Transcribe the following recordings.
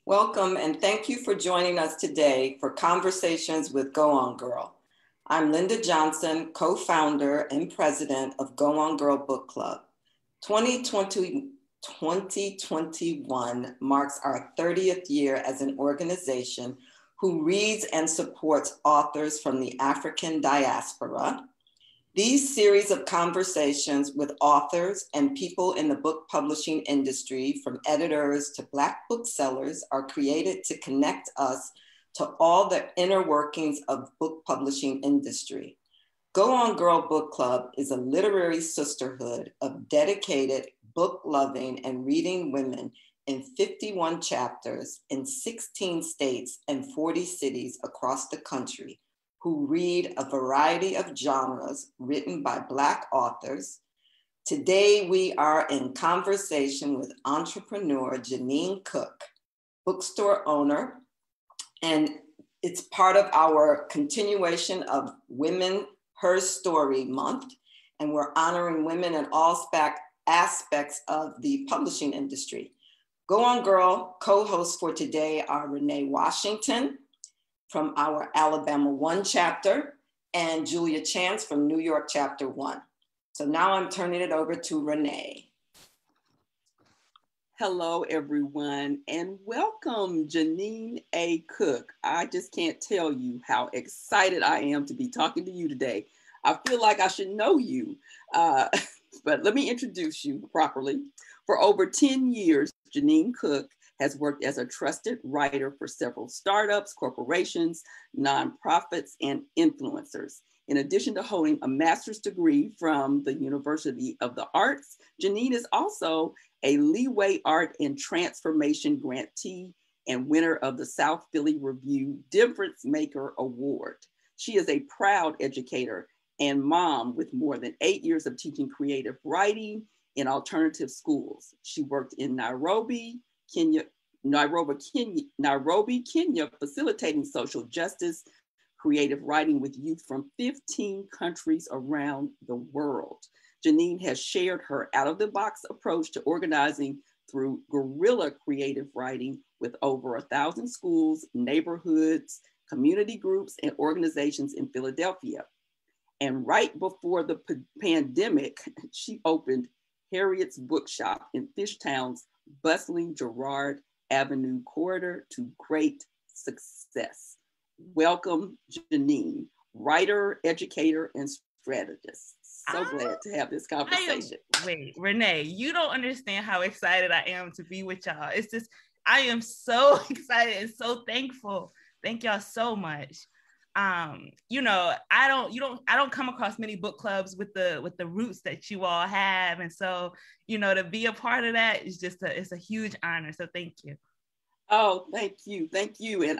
Welcome and thank you for joining us today for Conversations with Go On Girl. I'm Linda Johnson, co-founder and president of Go On Girl Book Club. 2021 marks our 30th year as an organization who reads and supports authors from the African diaspora. These series of conversations with authors and people in the book publishing industry, from editors to Black booksellers, are created to connect us to all the inner workings of book publishing industry. Go On Girl Book Club is a literary sisterhood of dedicated book-loving and reading women in 51 chapters in 16 states and 40 cities across the country, who read a variety of genres written by Black authors. Today, we are in conversation with entrepreneur Jeannine Cook, bookstore owner, and it's part of our continuation of Women Herstory Month, and we're honoring women in all aspects of the publishing industry. Go On Girl co-hosts for today are Renee Washington from our Alabama 1 chapter, and Julia Chance from New York chapter 1. So now I'm turning it over to Renee. Hello, everyone, and welcome, Jeannine A. Cook. I just can't tell you how excited I am to be talking to you today. I feel like I should know you, but let me introduce you properly. For over 10 years, Jeannine Cook has worked as a trusted writer for several startups, corporations, nonprofits, and influencers. In addition to holding a master's degree from the University of the Arts, Jeannine is also a Leeway Art and Transformation grantee and winner of the South Philly Review Difference Maker Award. She is a proud educator and mom with more than 8 years of teaching creative writing in alternative schools. She worked in Nairobi, Kenya, facilitating social justice, creative writing with youth from 15 countries around the world. Jeannine has shared her out-of-the-box approach to organizing through guerrilla creative writing with over 1,000 schools, neighborhoods, community groups, and organizations in Philadelphia. And right before the pandemic, she opened Harrietts Bookshop in Fishtown's bustling Girard Avenue corridor to great success. Welcome, Jeannine, writer, educator, and strategist. So glad to have this conversation. Wait, Renee, you don't understand how excited I am to be with y'all. It's just, I am so excited and so thankful. Thank y'all so much. You know, I don't come across many book clubs with the roots that you all have, and so, you know, to be a part of that is just it's a huge honor. So thank you. Oh, thank you, and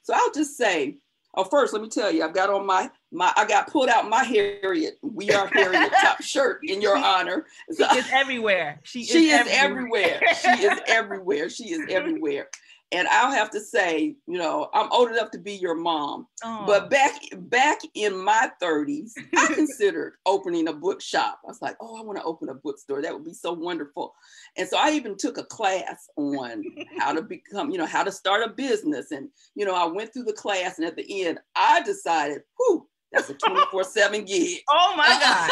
so I'll just say, oh, first let me tell you, I've got on my I got pulled out my Harriet. We are Harriet top shirt in your honor. So, she is everywhere. She is everywhere. She is everywhere. She is everywhere. And I'll have to say, you know, I'm old enough to be your mom, but back in my 30s, I considered opening a bookshop. I was like, oh, I want to open a bookstore. That would be so wonderful. And so I even took a class on how to become, you know, how to start a business. And, you know, I went through the class, and at the end, I decided, whew, that's a 24/7 gig. Oh my God.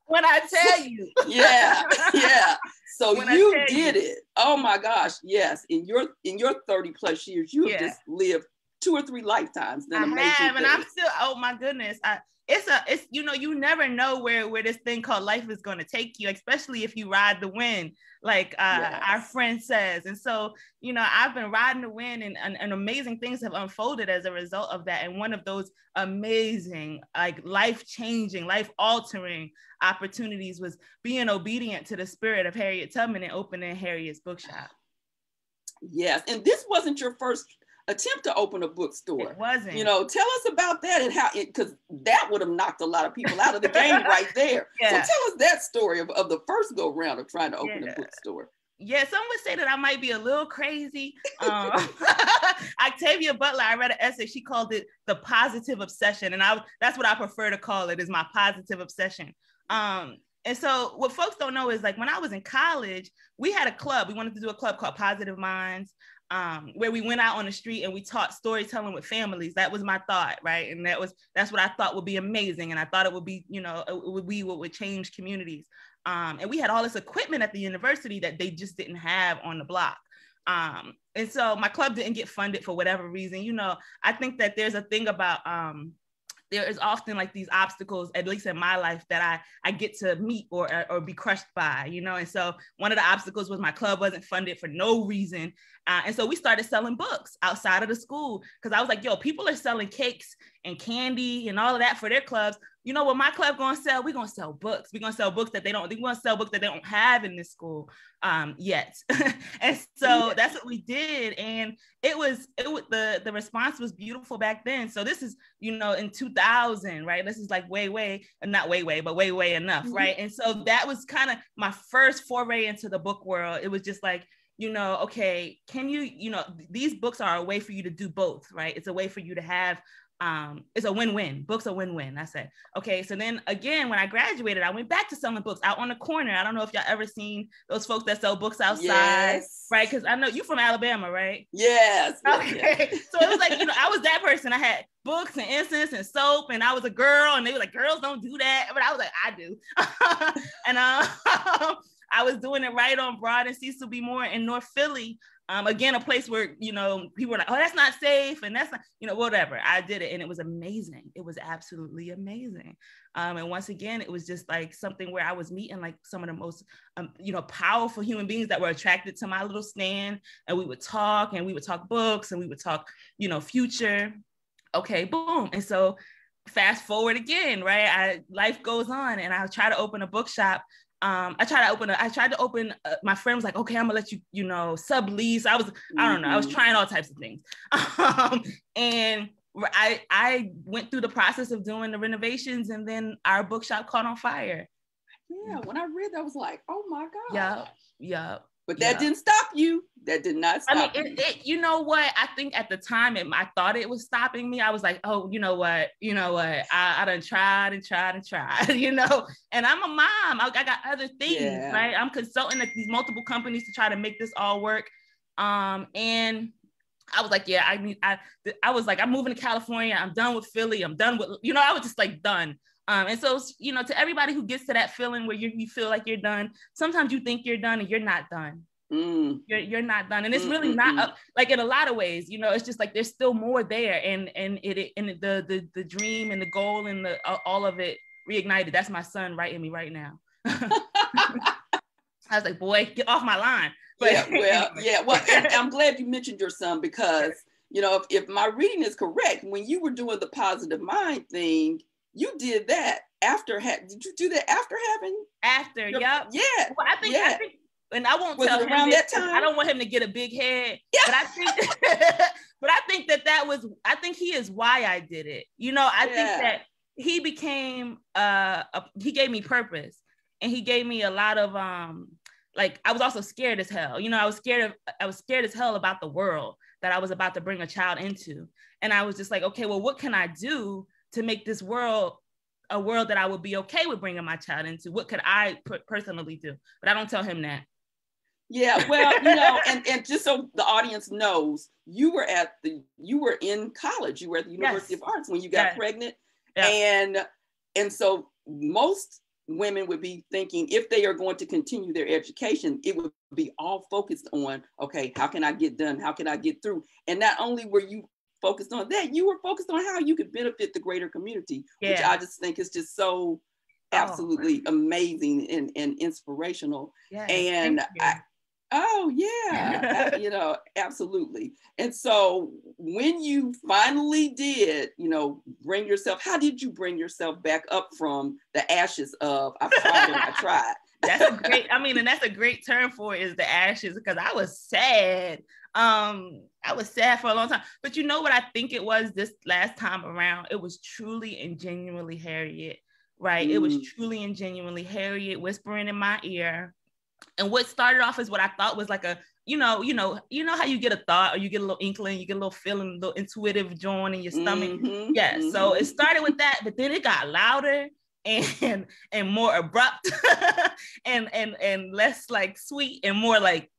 When I tell you. Yeah. So you did it. Oh my gosh. Yes. In your 30 plus years, you have just lived 2 or 3 lifetimes. I have, and I'm still, oh my goodness. It's you know, you never know where this thing called life is going to take you, especially if you ride the wind, like our friend says. And so, you know, I've been riding the wind, and amazing things have unfolded as a result of that. And one of those amazing, like life-changing, life-altering opportunities was being obedient to the spirit of Harriet Tubman and opening Harrietts Bookshop. Yes, and this wasn't your first attempt to open a bookstore. It wasn't. You know, tell us about that, and how it, because that would have knocked a lot of people out of the game right there. So tell us that story of the first go round of trying to open a bookstore. Yeah, some would say that I might be a little crazy. Octavia Butler, I read an essay, she called it the positive obsession. And that's what I prefer to call it, is my positive obsession. And so what folks don't know is, like, when I was in college, we had a club. We wanted to do a club called Positive Minds, where we went out on the street and we taught storytelling with families. That was my thought, right? And that's what I thought would be amazing. And I thought it would be, you know, it would be what would change communities. And we had all this equipment at the university that they just didn't have on the block. And so my club didn't get funded for whatever reason. You know, I think that there's a thing about, there is often like these obstacles, at least in my life, that I get to meet or be crushed by, you know? And so one of the obstacles was my club wasn't funded for no reason. And so we started selling books outside of the school, because I was like, yo, people are selling cakes and candy and all of that for their clubs. You know what my club gonna sell? We're gonna sell books. We're gonna sell books that they don't have in this school yet. And so that's what we did. And it was the response was beautiful back then. So this is, you know, in 2000, right? This is like way enough, right? And so that was kind of my first foray into the book world. It was just like, you know, okay, can you know, these books are a way for you to do both, right? It's a way for you to have, it's a win-win. Books are win-win. I said, okay. So then again, when I graduated, I went back to selling books out on the corner. I don't know if y'all ever seen those folks that sell books outside, right? Because I know you from Alabama, right? Yes. Okay. Yes. So it was like, you know, I was that person. I had books and incense and soap, and I was a girl, and they were like, girls don't do that. But I was like, I do. And I was doing it right on Broad and Cecil B. Moore in North Philly. Again, a place where, you know, people were like, oh, that's not safe. And that's not, you know, whatever. I did it, and it was amazing. It was absolutely amazing. And once again, it was just like something where I was meeting like some of the most, you know, powerful human beings that were attracted to my little stand. And we would talk books, and we would talk, you know, future. Okay, boom. And so fast forward again, right? Life goes on, and I try to open a bookshop. I tried to open, my friend was like, okay, I'm gonna let you, you know, sublease. I don't know, I was trying all types of things. And I went through the process of doing the renovations, and then our bookshop caught on fire. Yeah, when I read that, I was like, oh my God. Yeah. But that didn't stop you. That did not stop you. You know what? I think at the time, I thought it was stopping me. I was like, oh, you know what? I done tried and tried, you know? And I'm a mom. I got other things, right? I'm consulting at these multiple companies to try to make this all work. And I was like, I was like, I'm moving to California. I'm done with Philly. I'm done with, you know, I was just like done. And so, you know, to everybody who gets to that feeling where you feel like you're done, sometimes you think you're done and you're not done. You're not done. And it's really not like, in a lot of ways, you know, it's just like, there's still more there. And the dream and the goal and all of it reignited. That's my son writing me right now. I was like, boy, get off my line. But Well, and I'm glad you mentioned your son, because, you know, if my reading is correct, when you were doing the positive mind thing, you did that after. Did you do that after having? After, yep. Yeah. Well, I think, and I won't tell him around that time. I don't want him to get a big head. Yeah. But I think, But I think I think he is why I did it. I think that he became, he gave me purpose, and he gave me a lot of, like, I was also scared as hell. I was scared as hell about the world that I was about to bring a child into. And I was just like, okay, well, what can I do to make this world a world that I would be okay with bringing my child into? What could I personally do? But I don't tell him that. Yeah, well, and just so the audience knows, you were in college, you were at the University of Arts when you got pregnant. Yeah. And so most women would be thinking, if they are going to continue their education, it would be all focused on, okay, how can I get done? How can I get through? And not only were you focused on that, you were focused on how you could benefit the greater community, which I just think is just so absolutely amazing and inspirational. Yeah, and absolutely. And so when you finally did, bring yourself, how did you bring yourself back up from the ashes of, I've tried and I tried? That's a great term for it, is the ashes, because I was sad. I was sad for a long time. But you know what I think it was this last time around? It was truly and genuinely Harriet, right? It was truly and genuinely Harriet whispering in my ear. And what started off as what I thought was like a, you know how you get a thought, or you get a little inkling, you get a little feeling, a little intuitive joint in your stomach. So it started with that, but then it got louder and more abrupt and less like sweet and more like,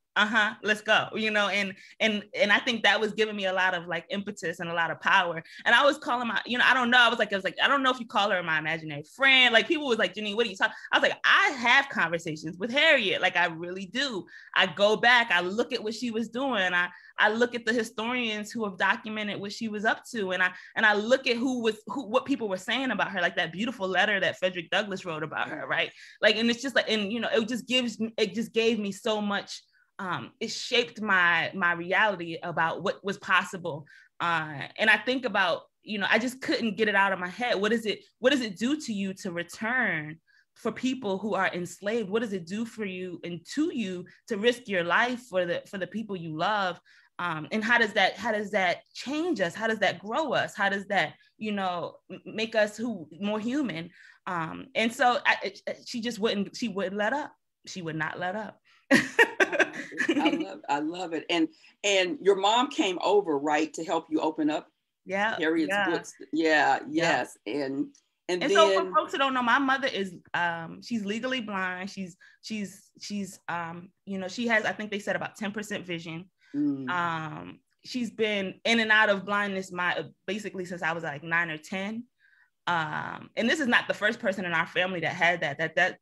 let's go, and I think that was giving me a lot of like impetus and a lot of power. And I was calling my, I don't know, I was like, I don't know if you call her my imaginary friend. Like, people was like, Jeannine, what are you talking? I was like, I have conversations with Harriet. Like, I really do. I go back, I look at what she was doing. I look at the historians who have documented what she was up to. And I look at what people were saying about her, like that beautiful letter that Frederick Douglass wrote about her. Right. Like, and it's just like, and, it just gave me so much. It shaped my reality about what was possible. And I think about, I just couldn't get it out of my head. What does it do to you to return for people who are enslaved? What does it do for you and to you to risk your life for the people you love? And how does that change us? How does that grow us? How does that, make us more human? And so she wouldn't let up. She would not let up. I love it. And your mom came over, right, to help you open up Harriet's Books. Yes. And then, so for folks who don't know, my mother is she's legally blind. She's she has, I think they said about 10% vision. She's been in and out of blindness basically since I was like 9 or 10. And this is not the first person in our family that had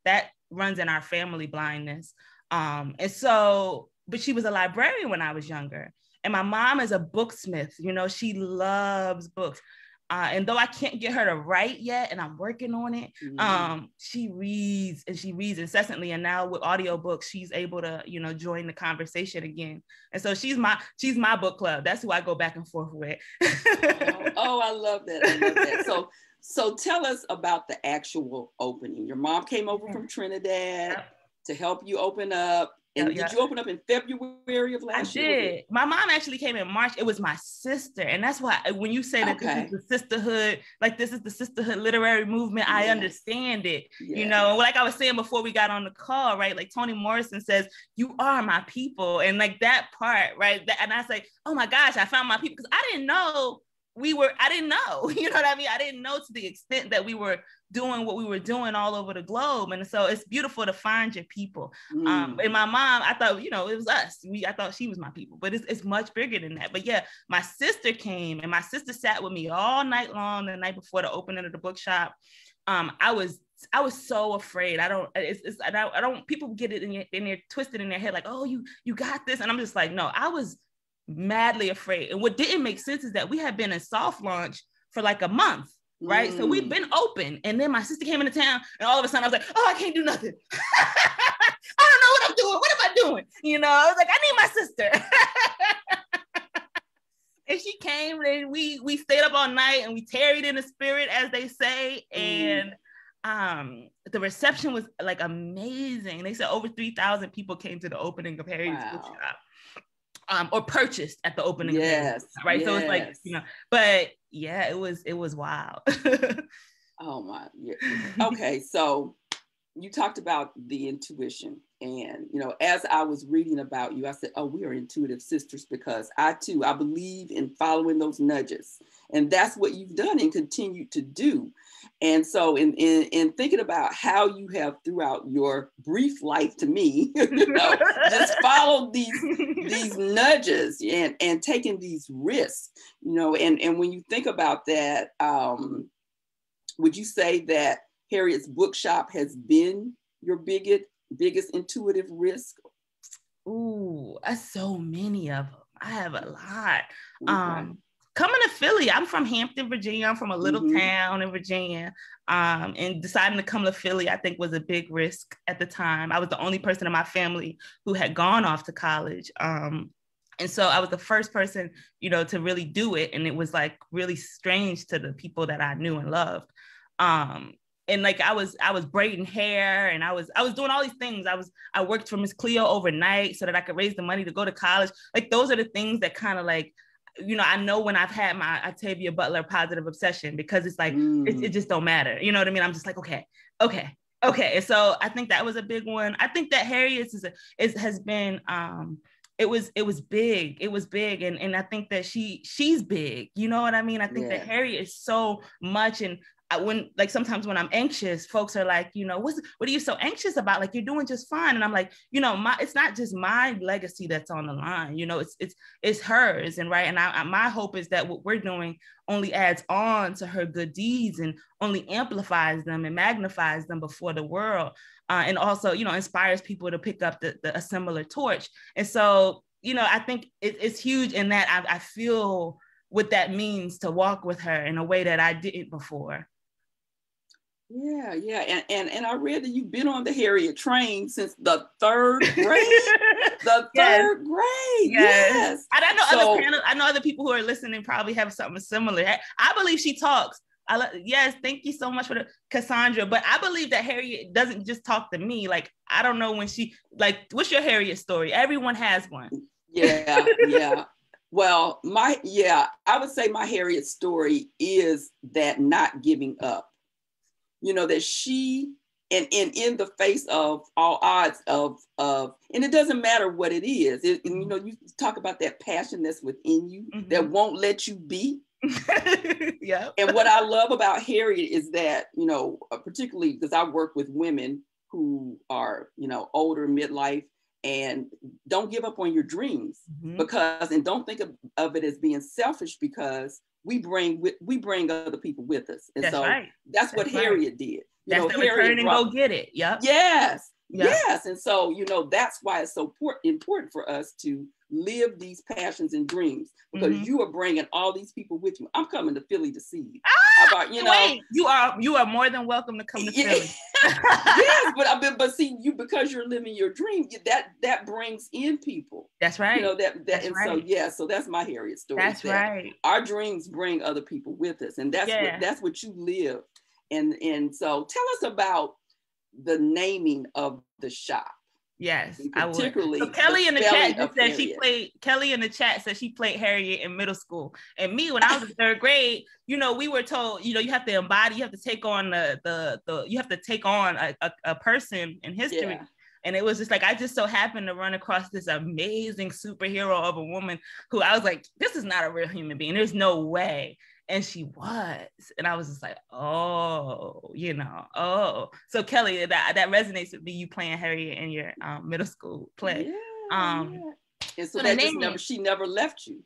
that runs in our family, blindness. And so, but she was a librarian when I was younger. And my mom is a booksmith, she loves books. And though I can't get her to write yet, and I'm working on it, she reads incessantly. And now with audiobooks, she's able to, join the conversation again. And so she's my book club. That's who I go back and forth with. I love that. So tell us about the actual opening. Your mom came over from Trinidad to help you open up. And did you open up in February of last year? I did. My mom actually came in March. It was my sister. And that's why when you say that this is the sisterhood, like this is the sisterhood literary movement, I understand it. Like I was saying before we got on the call, right? Like Toni Morrison says, you are my people. And like that part, right? And I say, oh my gosh, I found my people. Because I didn't know, you know what I mean? I didn't know to the extent that we were doing what we were doing all over the globe. And so it's beautiful to find your people. And my mom, I thought, it was us. I thought she was my people, but it's much bigger than that. But yeah, my sister came, and my sister sat with me all night long, the night before the opening of the bookshop. I was so afraid. People get it in their twisted in their head, like, oh, you got this. And I'm just like, no, I was madly afraid. And what didn't make sense is that we had been in soft launch for like a month, right? So we've been open, and then my sister came into town, and all of a sudden I was like, oh, I can't do nothing. I don't know what I'm doing. What am I doing? I was like, I need my sister. And she came, and we stayed up all night, and we tarried in the spirit, as they say. And the reception was like amazing. They said over 3,000 people came to the opening of Harriet's Bookshop. or purchased at the opening. Yes. Right. Yes. So it's like, but yeah, it was wild. Oh my, yeah. Okay, so you talked about the intuition, and as I was reading about you, I said, oh, we are intuitive sisters, because I believe in following those nudges, and that's what you've done and continue to do. And so in thinking about how you have throughout your brief life to me, just followed these nudges and taking these risks, and when you think about that, would you say that Harriet's Bookshop has been your biggest intuitive risk? Ooh, that's so many of them. I have a lot. Okay. Coming to Philly, I'm from Hampton, Virginia. I'm from a little town in Virginia. And deciding to come to Philly, I think, was a big risk at the time. I was the only person in my family who had gone off to college. And so I was the first person, to really do it. And it was like really strange to the people that I knew and loved. And like I was braiding hair, and I was doing all these things. I worked for Miss Cleo overnight so that I could raise the money to go to college. Like those are the things that kind of like, I know when I've had my Octavia Butler positive obsession, because it's like it just don't matter. You know what I mean? I'm just like, okay. And so I think that was a big one. I think that Harriet's has been it was big. It was big. And I think that she's big. You know what I mean? I think that Harriet is so much. And sometimes when I'm anxious, folks are like, what are you so anxious about? Like, you're doing just fine. And I'm like, it's not just my legacy that's on the line, it's hers. And right. And my hope is that what we're doing only adds on to her good deeds and only amplifies them and magnifies them before the world. And also, inspires people to pick up a similar torch. And so, I think it's huge in that I feel what that means to walk with her in a way that I didn't before. Yeah. And I read that you've been on the Harriet train since the third grade. Third grade. Yes. I know other people who are listening probably have something similar. I believe she talks. Yes, thank you so much for Cassandra. But I believe that Harriet doesn't just talk to me. Like, I don't know when what's your Harriet story? Everyone has one. Yeah. Well, I would say my Harriet story is that not giving up. That she, and in the face of all odds of, and it doesn't matter what it is. You talk about that passion that's within you that won't let you be. Yeah. And what I love about Harriet is that, particularly because I work with women who are, older, midlife, and don't give up on your dreams, and don't think of it as being selfish, because we bring other people with us. And that's what Harriet did. That's the return and go get it. Yep. Yes. And so, that's why it's so important for us to live these passions and dreams, because you are bringing all these people with you. I'm coming to Philly to see you. Wait, you are more than welcome to come to Philly. Yes, but see, because you're living your dream, that brings in people. That's right. So that's my Harriet story. That's right. Our dreams bring other people with us, and that's what you live. And so tell us about the naming of the shop. Yes, particularly. So Kelly in the chat said she played Harriet in middle school. And me, when I was in third grade, we were told, you have to embody, you have to take on you have to take on a person in history. Yeah. And it was just like, I just so happened to run across this amazing superhero of a woman who I was like, this is not a real human being. There's no way. And she was. And I was just like, oh. So Kelly, that resonates with me, you playing Harriet in your middle school play. Yeah. And so that she never left you.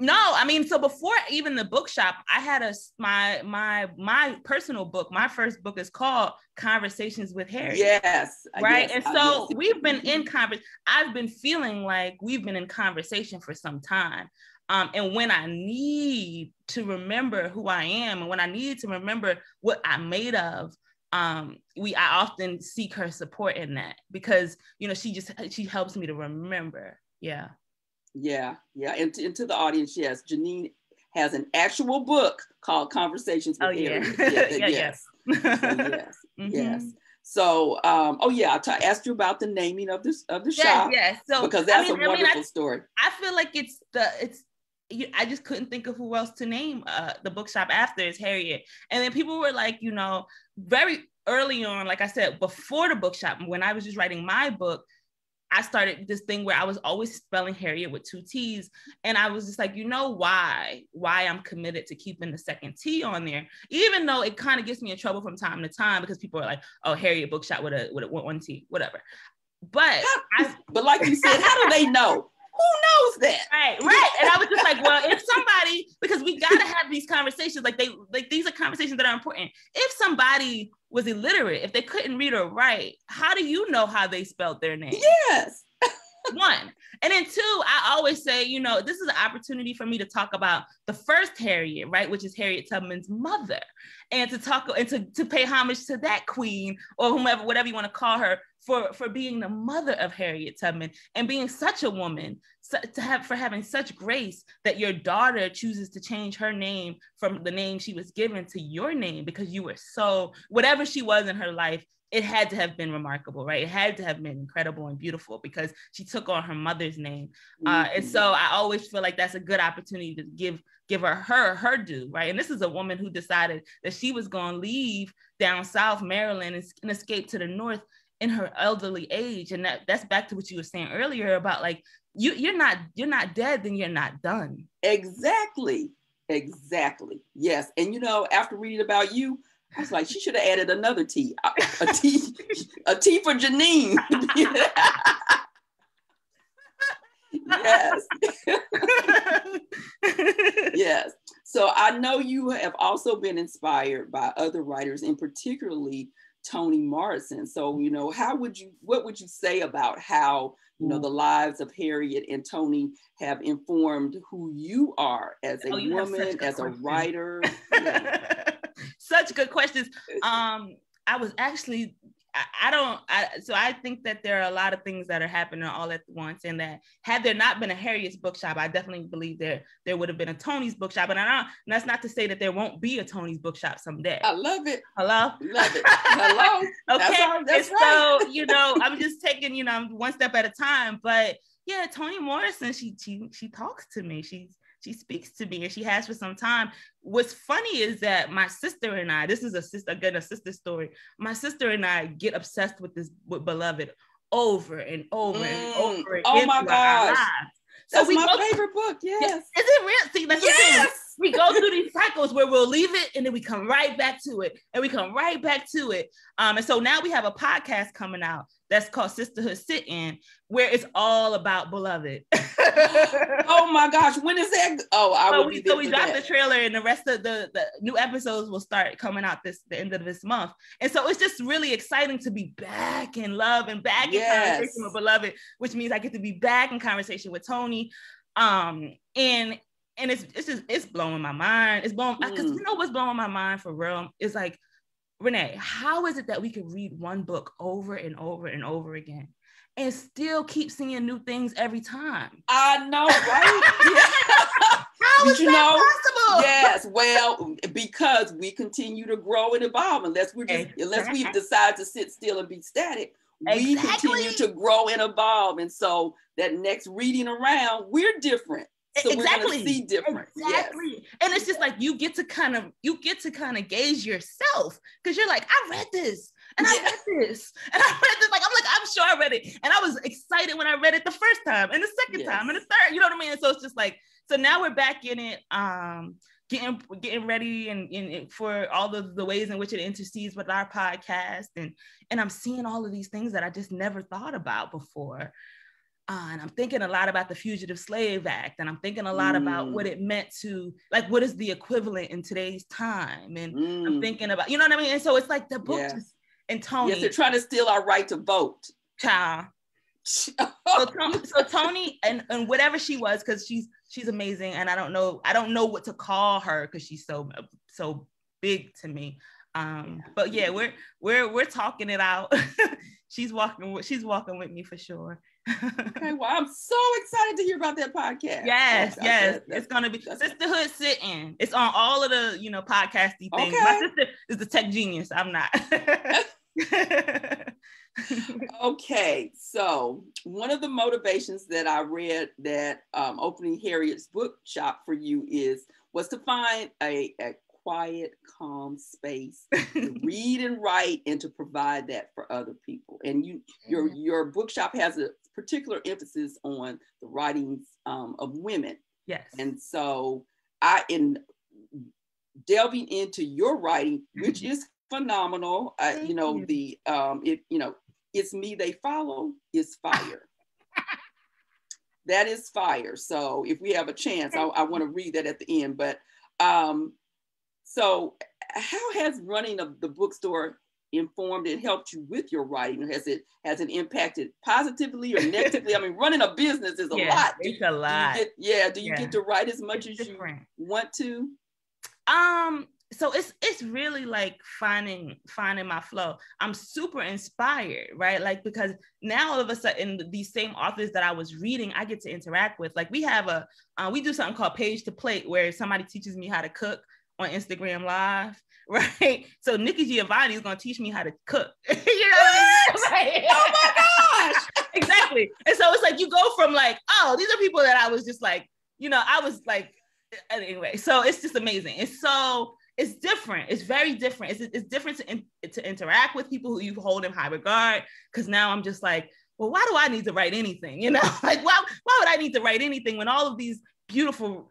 No, I mean, so before even the bookshop, I had my personal book. My first book is called Conversations with Harriet. Yes. Right. Yes, and so we've been in conversation. I've been feeling like we've been in conversation for some time. And when I need to remember who I am, and when I need to remember what I'm made of, I often seek her support in that, because, she helps me to remember. Yeah. Yeah. And to the audience, yes, Jeannine has an actual book called Conversations with Harriet. Yes. So, yes. Yes. So, oh yeah, I asked you about the naming of the shop. Yes. So because that's a wonderful story. I feel like I just couldn't think of who else to name the bookshop after. Is Harriet. And then people were like, very early on, like I said, before the bookshop, when I was just writing my book, I started this thing where I was always spelling Harriet with 2 T's. And I was just like, why I'm committed to keeping the second T on there, even though it kind of gets me in trouble from time to time because people are like, oh, Harriet Bookshop with a 1 T, whatever. But but like you said, how do they know? Who knows that? Right. And I was just like, well, if somebody, because we gotta have these conversations, like these are conversations that are important. If somebody was illiterate, if they couldn't read or write, how do you know how they spelled their name? Yes. 1. And then 2, I always say, this is an opportunity for me to talk about the first Harriet, right? Which is Harriet Tubman's mother. And to talk and to pay homage to that queen or whomever, whatever you want to call her, for being the mother of Harriet Tubman and being such a woman, for having such grace that your daughter chooses to change her name from the name she was given to your name because you were so, whatever she was in her life, it had to have been remarkable, right? It had to have been incredible and beautiful because she took on her mother's name. And so I always feel like that's a good opportunity to give her due, right? And this is a woman who decided that she was going to leave down South Maryland and escape to the North in her elderly age. And that's back to what you were saying earlier about like, you're not dead, then you're not done. Exactly. Yes. And after reading about you, I was like, she should have added another T, a T for Jeannine. Yes. Yes. So I know you have also been inspired by other writers, and particularly Toni Morrison. So, what would you say about how, the lives of Harriet and Toni have informed who you are as a woman, as a writer? Such good questions. I was actually, so I think that there are a lot of things that are happening all at once, and that had there not been a Harriet's Bookshop, I definitely believe there would have been a Toni's Bookshop. And that's not to say that there won't be a Toni's Bookshop someday. I love it. Hello? Love it. Hello? Okay. That's right. So, I'm just taking, one step at a time. But yeah, Toni Morrison, she talks to me. She speaks to me, and she has for some time. What's funny is that my sister and I, this is a sister story. My sister and I get obsessed with Beloved over and over and over again. Oh my gosh. So that's my favorite book. Yes. Is it real? See, that's yes. We go through these cycles where we'll leave it and then we come right back to it and we come right back to it. And so now we have a podcast coming out that's called Sisterhood Sit-In, where it's all about Beloved. Oh my gosh, when is that? Oh, so we dropped the trailer, and the rest of the new episodes will start coming out the end of this month. And so it's just really exciting to be back in love and back in conversation with Beloved, which means I get to be back in conversation with Toni. And it's blowing my mind. It's blowing, because what's blowing my mind for real is like, Renee, how is it that we could read one book over and over and over again and still keep seeing new things every time? I know, right? How is that possible? Yes, well, because we continue to grow and evolve. Unless we decide to sit still and be static, we continue to grow and evolve. And so that next reading around, we're different. So we're going to see difference. Exactly. Yes. And it's just like you get to kind of gauge yourself, because you're like, I read this and I read this and I read this. I'm sure I read it. And I was excited when I read it the first time and the second time and the third, you know what I mean? And so it's just like, so now we're back in it, getting ready and for all the ways in which it intercedes with our podcast. And I'm seeing all of these things that I just never thought about before. And I'm thinking a lot about the Fugitive Slave Act, and I'm thinking a lot about what it meant to, like, what is the equivalent in today's time? And I'm thinking about, you know what I mean? And so it's like the book and Toni. Yes, they're trying to steal our right to vote. Child. So Toni and whatever she was, because she's amazing, and I don't know what to call her because she's so big to me. But yeah, we're talking it out. She's walking with me for sure. Okay, well, I'm so excited to hear about that podcast. Yes. It's gonna be Sisterhood Sit-In. It's on all of the podcasty things. Okay. My sister is the tech genius. I'm not. Okay, so one of the motivations that I read that opening Harriet's Bookshop for you was to find a quiet, calm space to read and write and to provide that for other people. And your bookshop has a particular emphasis on the writings of women. Yes. And so in delving into your writing, which is phenomenal, it's me they follow is fire. That is fire. So if we have a chance, I want to read that at the end. But so how has running of the bookstore informed and helped you with your writing? Has it impacted positively or negatively? I mean, running a business is a lot. It's a lot. Do you get to write as much as you want to? So it's really like finding my flow. I'm super inspired, right? Like, because now all of a sudden these same authors that I was reading, I get to interact with. Like, we have we do something called Page to Plate, where somebody teaches me how to cook on Instagram Live, right? So Nikki Giovanni is going to teach me how to cook. You know what I mean? Right? Oh my gosh! Exactly. And so it's like you go from like, oh, these are people that I was just like, I was like, anyway. So it's just amazing. It's different. It's very different. It's different to interact with people who you hold in high regard. Because now I'm just like, well, why do I need to write anything? Like, why would I need to write anything when all of these beautiful,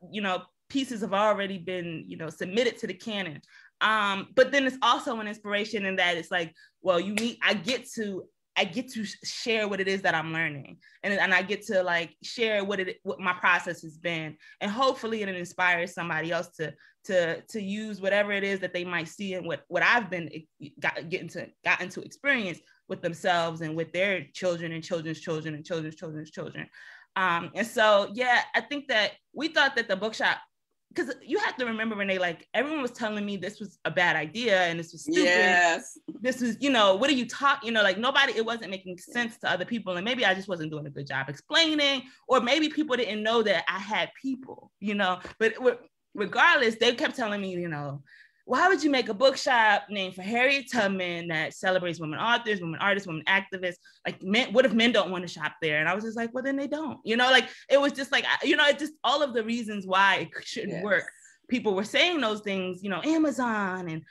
pieces have already been, submitted to the canon? But then it's also an inspiration in that it's like, well, I get to share what it is that I'm learning, and I get to like share what my process has been, and hopefully it inspires somebody else to use whatever it is that they might see and what I've been gotten to experience with themselves and with their children and children's children and children's children's children. And so, yeah, I think that we thought that the bookshop, because you have to remember, Renee, like everyone was telling me this was a bad idea and this was stupid. Yes. This was, what are you talking, like nobody, it wasn't making sense to other people. And maybe I just wasn't doing a good job explaining, or maybe people didn't know that I had people, but regardless, they kept telling me, why would you make a bookshop named for Harriet Tubman that celebrates women authors, women artists, women activists? Like, men, what if men don't want to shop there? And I was just like, well, then they don't. Like it was just like, it just all of the reasons why it shouldn't work. People were saying those things, Amazon and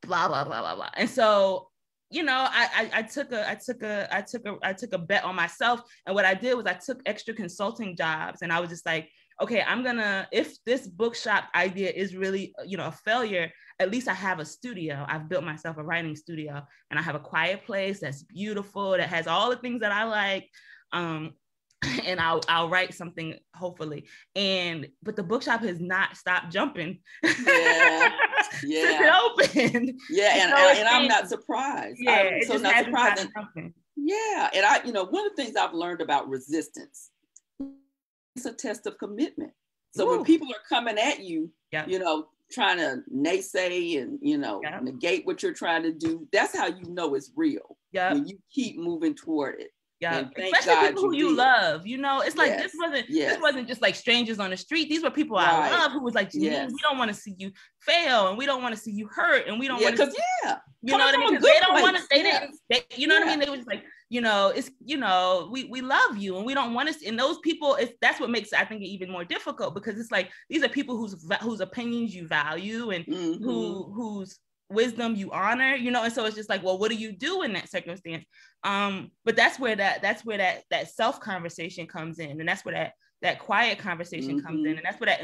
blah blah blah blah blah. And so, I took a bet on myself. And what I did was I took extra consulting jobs, and I was just like, okay, if this bookshop idea is really, a failure, at least I have a studio. I've built myself a writing studio, and I have a quiet place that's beautiful, that has all the things that I like. And I'll write something, hopefully. But the bookshop has not stopped jumping. Yeah. Since it opened. Yeah, and I'm not surprised. Yeah, I'm so not surprised. Yeah, and one of the things I've learned about resistance, it's a test of commitment. So when people are coming at you, trying to naysay and negate what you're trying to do, that's how you know it's real. Yeah, when you keep moving toward it. Yeah, especially people who you love. It's like this wasn't just like strangers on the street. These were people I love who was like, Jeannine, we don't want to see you fail, and we don't want to see you hurt, and we don't want to. You know what I mean? Because they don't want to. They didn't. You know what I mean? They were just like, it's we love you, and we don't want to. And those people, that's what makes it, I think, even more difficult, because it's like these are people whose opinions you value and whose wisdom you honor, and so it's just like, well, what do you do in that circumstance? But that's where that self conversation comes in, and that's where that quiet conversation comes in, and that's where that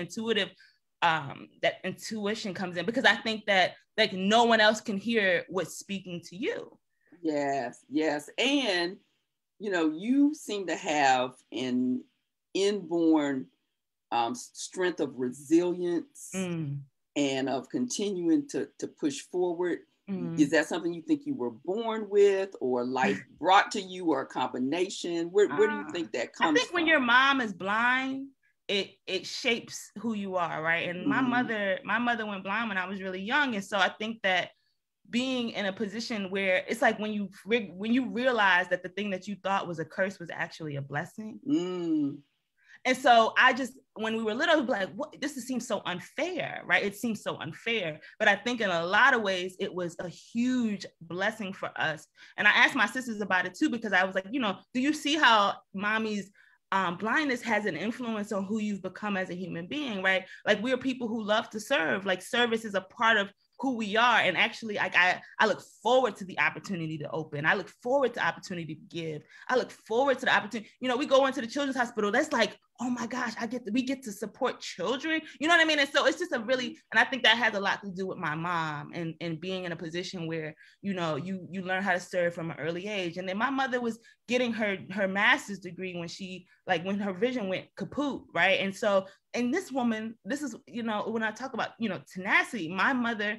intuition comes in, because I think that like no one else can hear what's speaking to you. Yes, and you seem to have an inborn strength of resilience. And of continuing to push forward. Is that something you think you were born with, or life brought to you, or a combination? Where do you think that comes from? I think when your mom is blind, it shapes who you are, right? And my mother went blind when I was really young, and so I think that being in a position where it's like when you realize that the thing that you thought was a curse was actually a blessing. And so I just, when we were little, we'd be like, what? This seems so unfair, right? It seems so unfair. But I think in a lot of ways, it was a huge blessing for us. And I asked my sisters about it too, because I was like, you know, do you see how mommy's blindness has an influence on who you've become as a human being, right? Like, we are people who love to serve. Like, service is a part of who we are. And actually, like, I look forward to the opportunity to open. I look forward to opportunity to give. I look forward to the opportunity. You know, we go into the children's hospital. That's like, oh my gosh, we get to support children. You know what I mean? And so it's just a really, and I think that has a lot to do with my mom and being in a position where, you know, you learn how to serve from an early age. And then my mother was getting her master's degree when her vision went kaput, right? And so, and this woman, this is, you know, when I talk about, you know, tenacity, my mother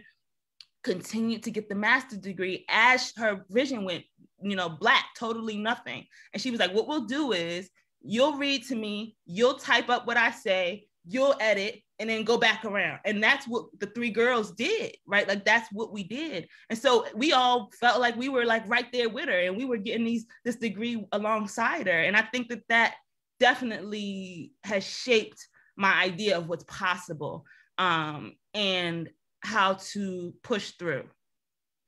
continued to get the master's degree as her vision went, you know, black, totally nothing. And she was like, what we'll do is, you'll read to me, you'll type up what I say, you'll edit, and then go back around. And that's what the three girls did, right? Like, that's what we did. And so we all felt like we were like right there with her, and we were getting this degree alongside her. And I think that definitely has shaped my idea of what's possible, and how to push through.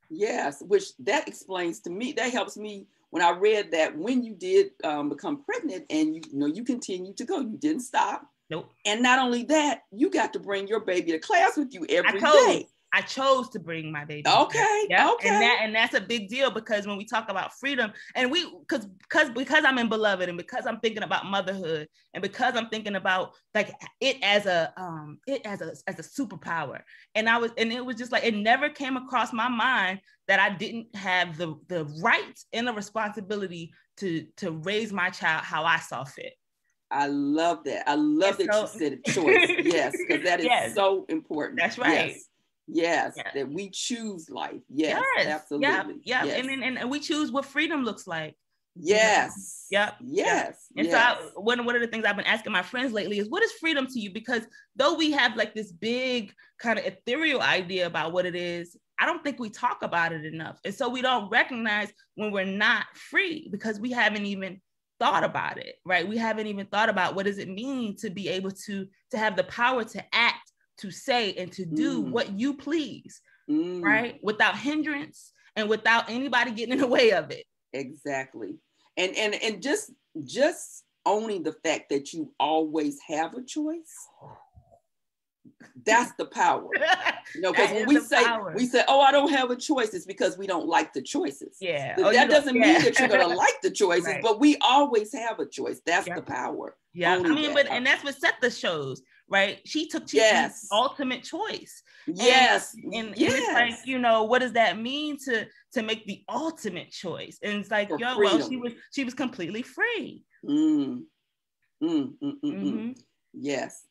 Yes, which that explains to me, that helps me when I read that when you did become pregnant and you continued to go, you didn't stop. Nope. And not only that, you got to bring your baby to class with you every day. I chose to bring my baby. Okay. Yeah. Okay. And that's a big deal, because when we talk about freedom, and because I'm in Beloved, and because I'm thinking about motherhood, and because I'm thinking about like it as a superpower, and it was just like, it never came across my mind that I didn't have the right and the responsibility to raise my child how I saw fit. I love that. I love that you said choice. Yes, because that is so important. That's right. Yes, that we choose life. Yes, absolutely. Yeah. Yes. And we choose what freedom looks like. Yes. Yep. Yes. And so one of the things I've been asking my friends lately is, what is freedom to you? Because though we have like this big kind of ethereal idea about what it is, I don't think we talk about it enough. And so we don't recognize when we're not free, because we haven't even thought about it, right? We haven't even thought about what does it mean to be able to have the power to act, to say, and to do what you please, right? Without hindrance and without anybody getting in the way of it. Exactly. And just owning the fact that you always have a choice. That's the power. You know, because when we say, oh, I don't have a choice, it's because we don't like the choices. Yeah. That doesn't mean that you're going to like the choices, right. But we always have a choice. That's the power. Yeah. I mean, and that's what Setha shows, right? She took the ultimate choice. Yes. And it's like, you know, what does that mean to make the ultimate choice? And it's like, she was completely free. Yes.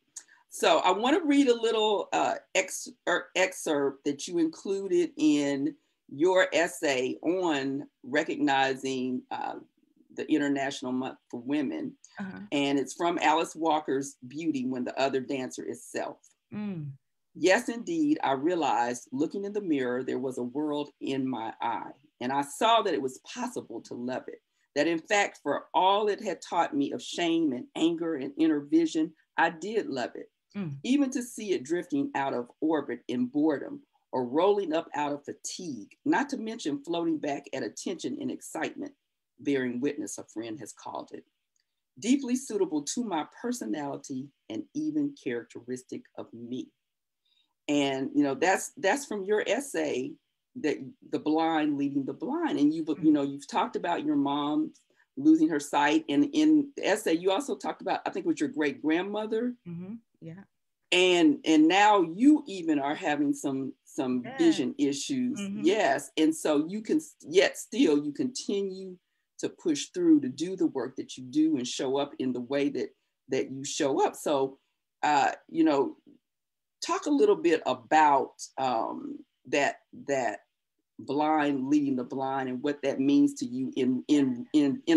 So I want to read a little excerpt that you included in your essay on recognizing the International Month for Women. And it's from Alice Walker's Beauty When the Other Dancer is Self. Yes, indeed, I realized looking in the mirror, there was a world in my eye. And I saw that it was possible to love it. That in fact, for all it had taught me of shame and anger and inner vision, I did love it. Even to see it drifting out of orbit in boredom or rolling up out of fatigue, not to mention floating back at attention in excitement, bearing witness, a friend has called it. Deeply suitable to my personality and even characteristic of me. And, you know, that's from your essay, that the blind leading the blind. And you've talked about your mom losing her sight. And in the essay, you also talked about, I think it was your great grandmother. Yeah. And now you even are having some vision issues. Yes. And so you continue to push through to do the work that you do and show up in the way that you show up. So, talk a little bit about that blind leading the blind and what that means to you in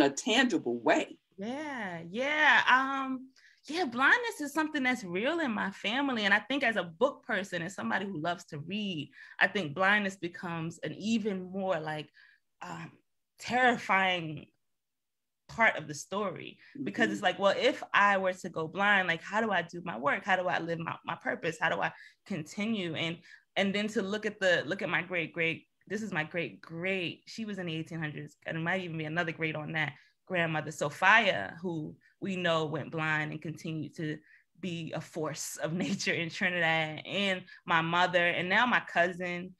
a tangible way. Blindness is something that's real in my family. And I think as a book person and somebody who loves to read, I think blindness becomes an even more like terrifying part of the story, because it's like, well, if I were to go blind, like, how do I do my work? How do I live my purpose? How do I continue? And then to look at my great, this is my great, she was in the 1800s, and it might even be another great on that, grandmother Sophia, who we know went blind and continued to be a force of nature in Trinidad, and my mother, and now my cousin.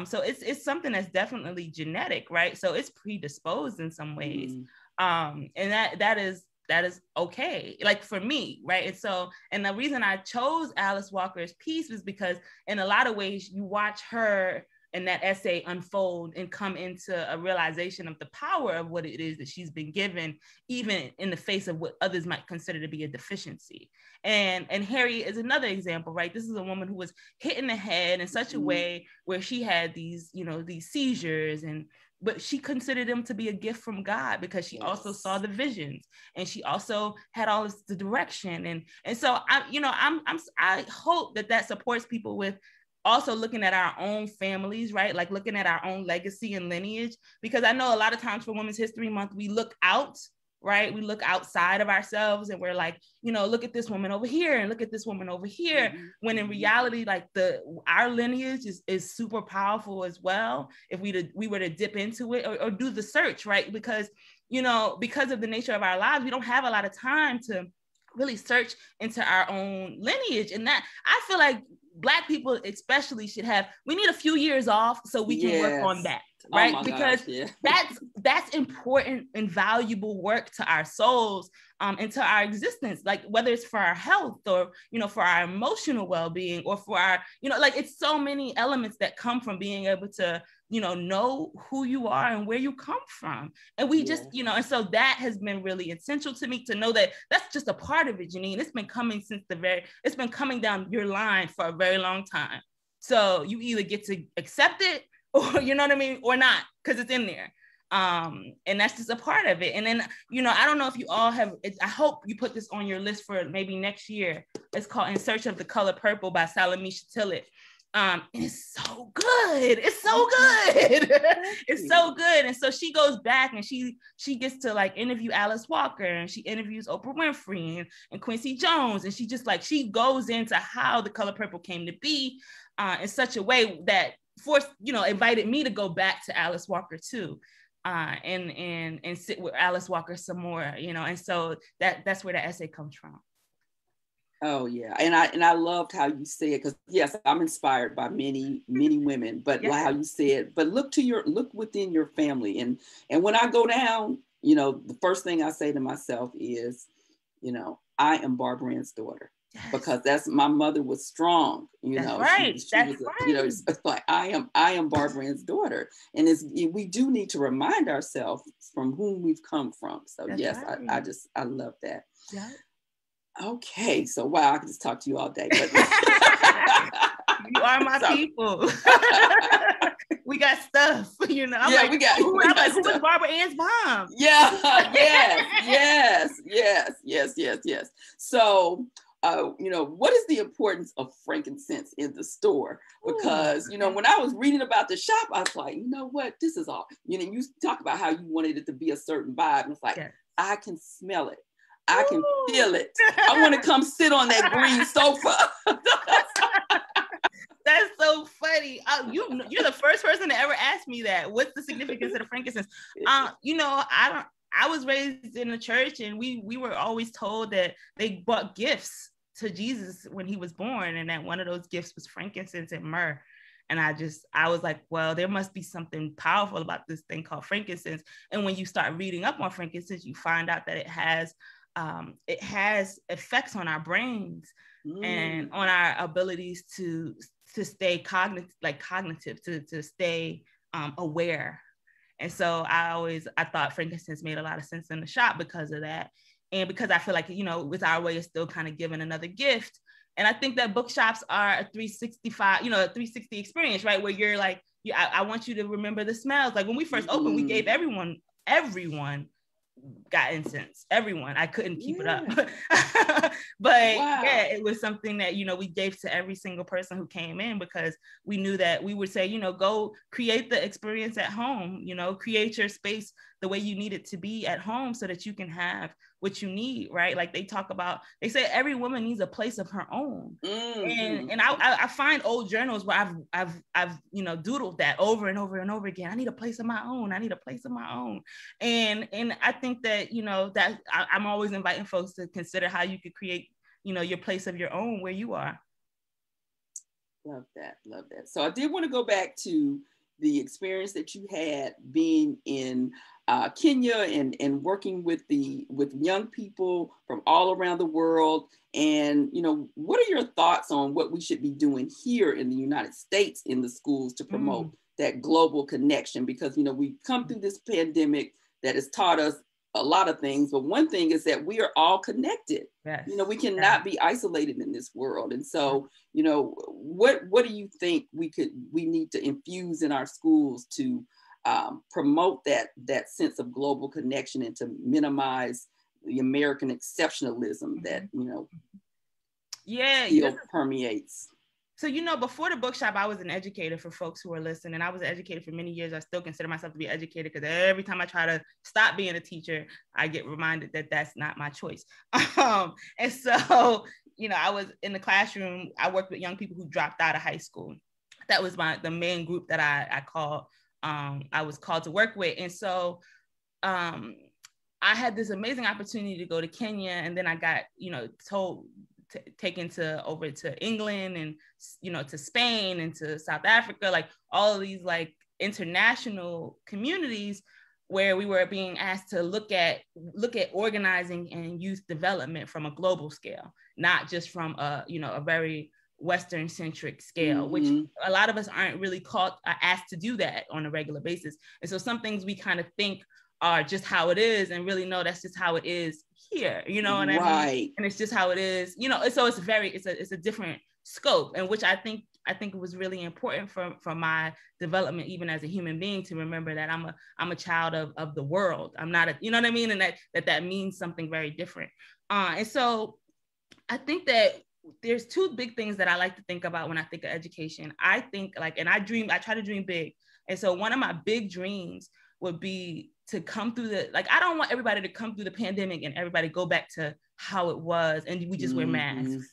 So it's something that's definitely genetic, right? So it's predisposed in some ways. And that is okay, like for me, right? And so, and the reason I chose Alice Walker's piece was because in a lot of ways you watch her in that essay unfold and come into a realization of the power of what it is that she's been given, even in the face of what others might consider to be a deficiency. And Harriet is another example, right? This is a woman who was hit in the head in such a way where she had these, these seizures, but she considered them to be a gift from God, because she also saw the visions, and she also had all this, the direction. And so I hope that supports people with also looking at our own families, right? Like looking at our own legacy and lineage, because I know a lot of times for Women's History Month, we look out, right? We look outside of ourselves and we're like, look at this woman over here and look at this woman over here. When in reality, like our lineage is super powerful as well. If we were to dip into it or do the search, right? Because, because of the nature of our lives, we don't have a lot of time to really search into our own lineage. And that, I feel like Black people especially we need a few years off so we can work on that, right? Because that's important and valuable work to our souls, and to our existence, like whether it's for our health or, for our emotional well-being, or for our, like it's so many elements that come from being able to, know who you are and where you come from. And we just, and so that has been really essential to me to know that that's just a part of it, Jeannine. It's been coming it's been coming down your line for a very long time. So you either get to accept it or, you know what I mean, or not, because it's in there. And that's just a part of it. And then, I don't know if you all I hope you put this on your list for maybe next year. It's called In Search of the Color Purple by Salamisha Tillett. And it's so good. It's so good. It's so good. And so she goes back and she gets to like interview Alice Walker, and she interviews Oprah Winfrey and Quincy Jones. And she just like, she goes into how the color purple came to be, in such a way that invited me to go back to Alice Walker too. And sit with Alice Walker some more, and so that's where the essay comes from. Oh yeah, and I loved how you said, because yes, I'm inspired by many women, but how you said, but look within your family, and when I go down, the first thing I say to myself is, I am Barbara Ann's daughter. Yes. Because that's, my mother was strong, that's right. That's right. It's like I am Barbara Ann's daughter, and we do need to remind ourselves from whom we've come from. So that's yes, right. I love that. Yeah. Okay, so wow, I could just talk to you all day. But you are my people. We got stuff, I'm like, we got. Who was Barbara Ann's mom? Yeah. Yes. So. What is the importance of frankincense in the store? Because, when I was reading about the shop, I was like, what, this is all, you talk about how you wanted it to be a certain vibe. And it's like, I can smell it. I can feel it. I want to come sit on that green sofa. That's so funny. You're the first person to ever ask me that. What's the significance of the frankincense? I was raised in a church, and we were always told that they bought gifts to Jesus when he was born, and that one of those gifts was frankincense and myrrh. And I was like, well, there must be something powerful about this thing called frankincense. And when you start reading up on frankincense, you find out that it has effects on our brains and on our abilities to stay cognitive, to stay aware. And so I thought frankincense made a lot of sense in the shop because of that. And because I feel like, with our way of still kind of giving another gift. And I think that bookshops are a 365, a 360 experience, right? Where you're like, I want you to remember the smells. Like when we first opened, we gave everyone got incense. Everyone. I couldn't keep it up. But it was something that, we gave to every single person who came in, because we knew that we would say, go create the experience at home, create your space, the way you need it to be at home so that you can have what you need, right? Like they say every woman needs a place of her own. Mm-hmm. And I find old journals where I've doodled that over and over and over again. I need a place of my own. I need a place of my own. And I think that, that I'm always inviting folks to consider how you could create, your place of your own where you are. Love that. Love that. So I did want to go back to the experience that you had being in Kenya and working with young people from all around the world. And, what are your thoughts on what we should be doing here in the United States in the schools to promote that global connection? Because, we've come through this pandemic that has taught us a lot of things, but one thing is that we are all connected. Yes. We cannot be isolated in this world. And so, what do you think we need to infuse in our schools to promote that sense of global connection and to minimize the American exceptionalism that, still permeates? So, before the bookshop, I was an educator for folks who are listening. I was an educator for many years. I still consider myself to be an educator because every time I try to stop being a teacher, I get reminded that that's not my choice. And so, I was in the classroom. I worked with young people who dropped out of high school. That was the main group that I was called to work with. And so I had this amazing opportunity to go to Kenya. And then I got, taken over to England and, to Spain and to South Africa, like all of these like international communities where we were being asked to look at organizing and youth development from a global scale, not just from a very Western centric scale, which a lot of us aren't really asked to do that on a regular basis. And so some things we kind of think are just how it is, and really no, that's just how it is here, what I mean? And it's just how it is, so it's a different scope, and which I think it was really important for my development, even as a human being, to remember that I'm a child of the world. I'm not you know what I mean? And that means something very different. And so I think that there's two big things that I like to think about when I think of education. I think I try to dream big. And so one of my big dreams would be to come through I don't want everybody to come through the pandemic and everybody go back to how it was and we just wear masks.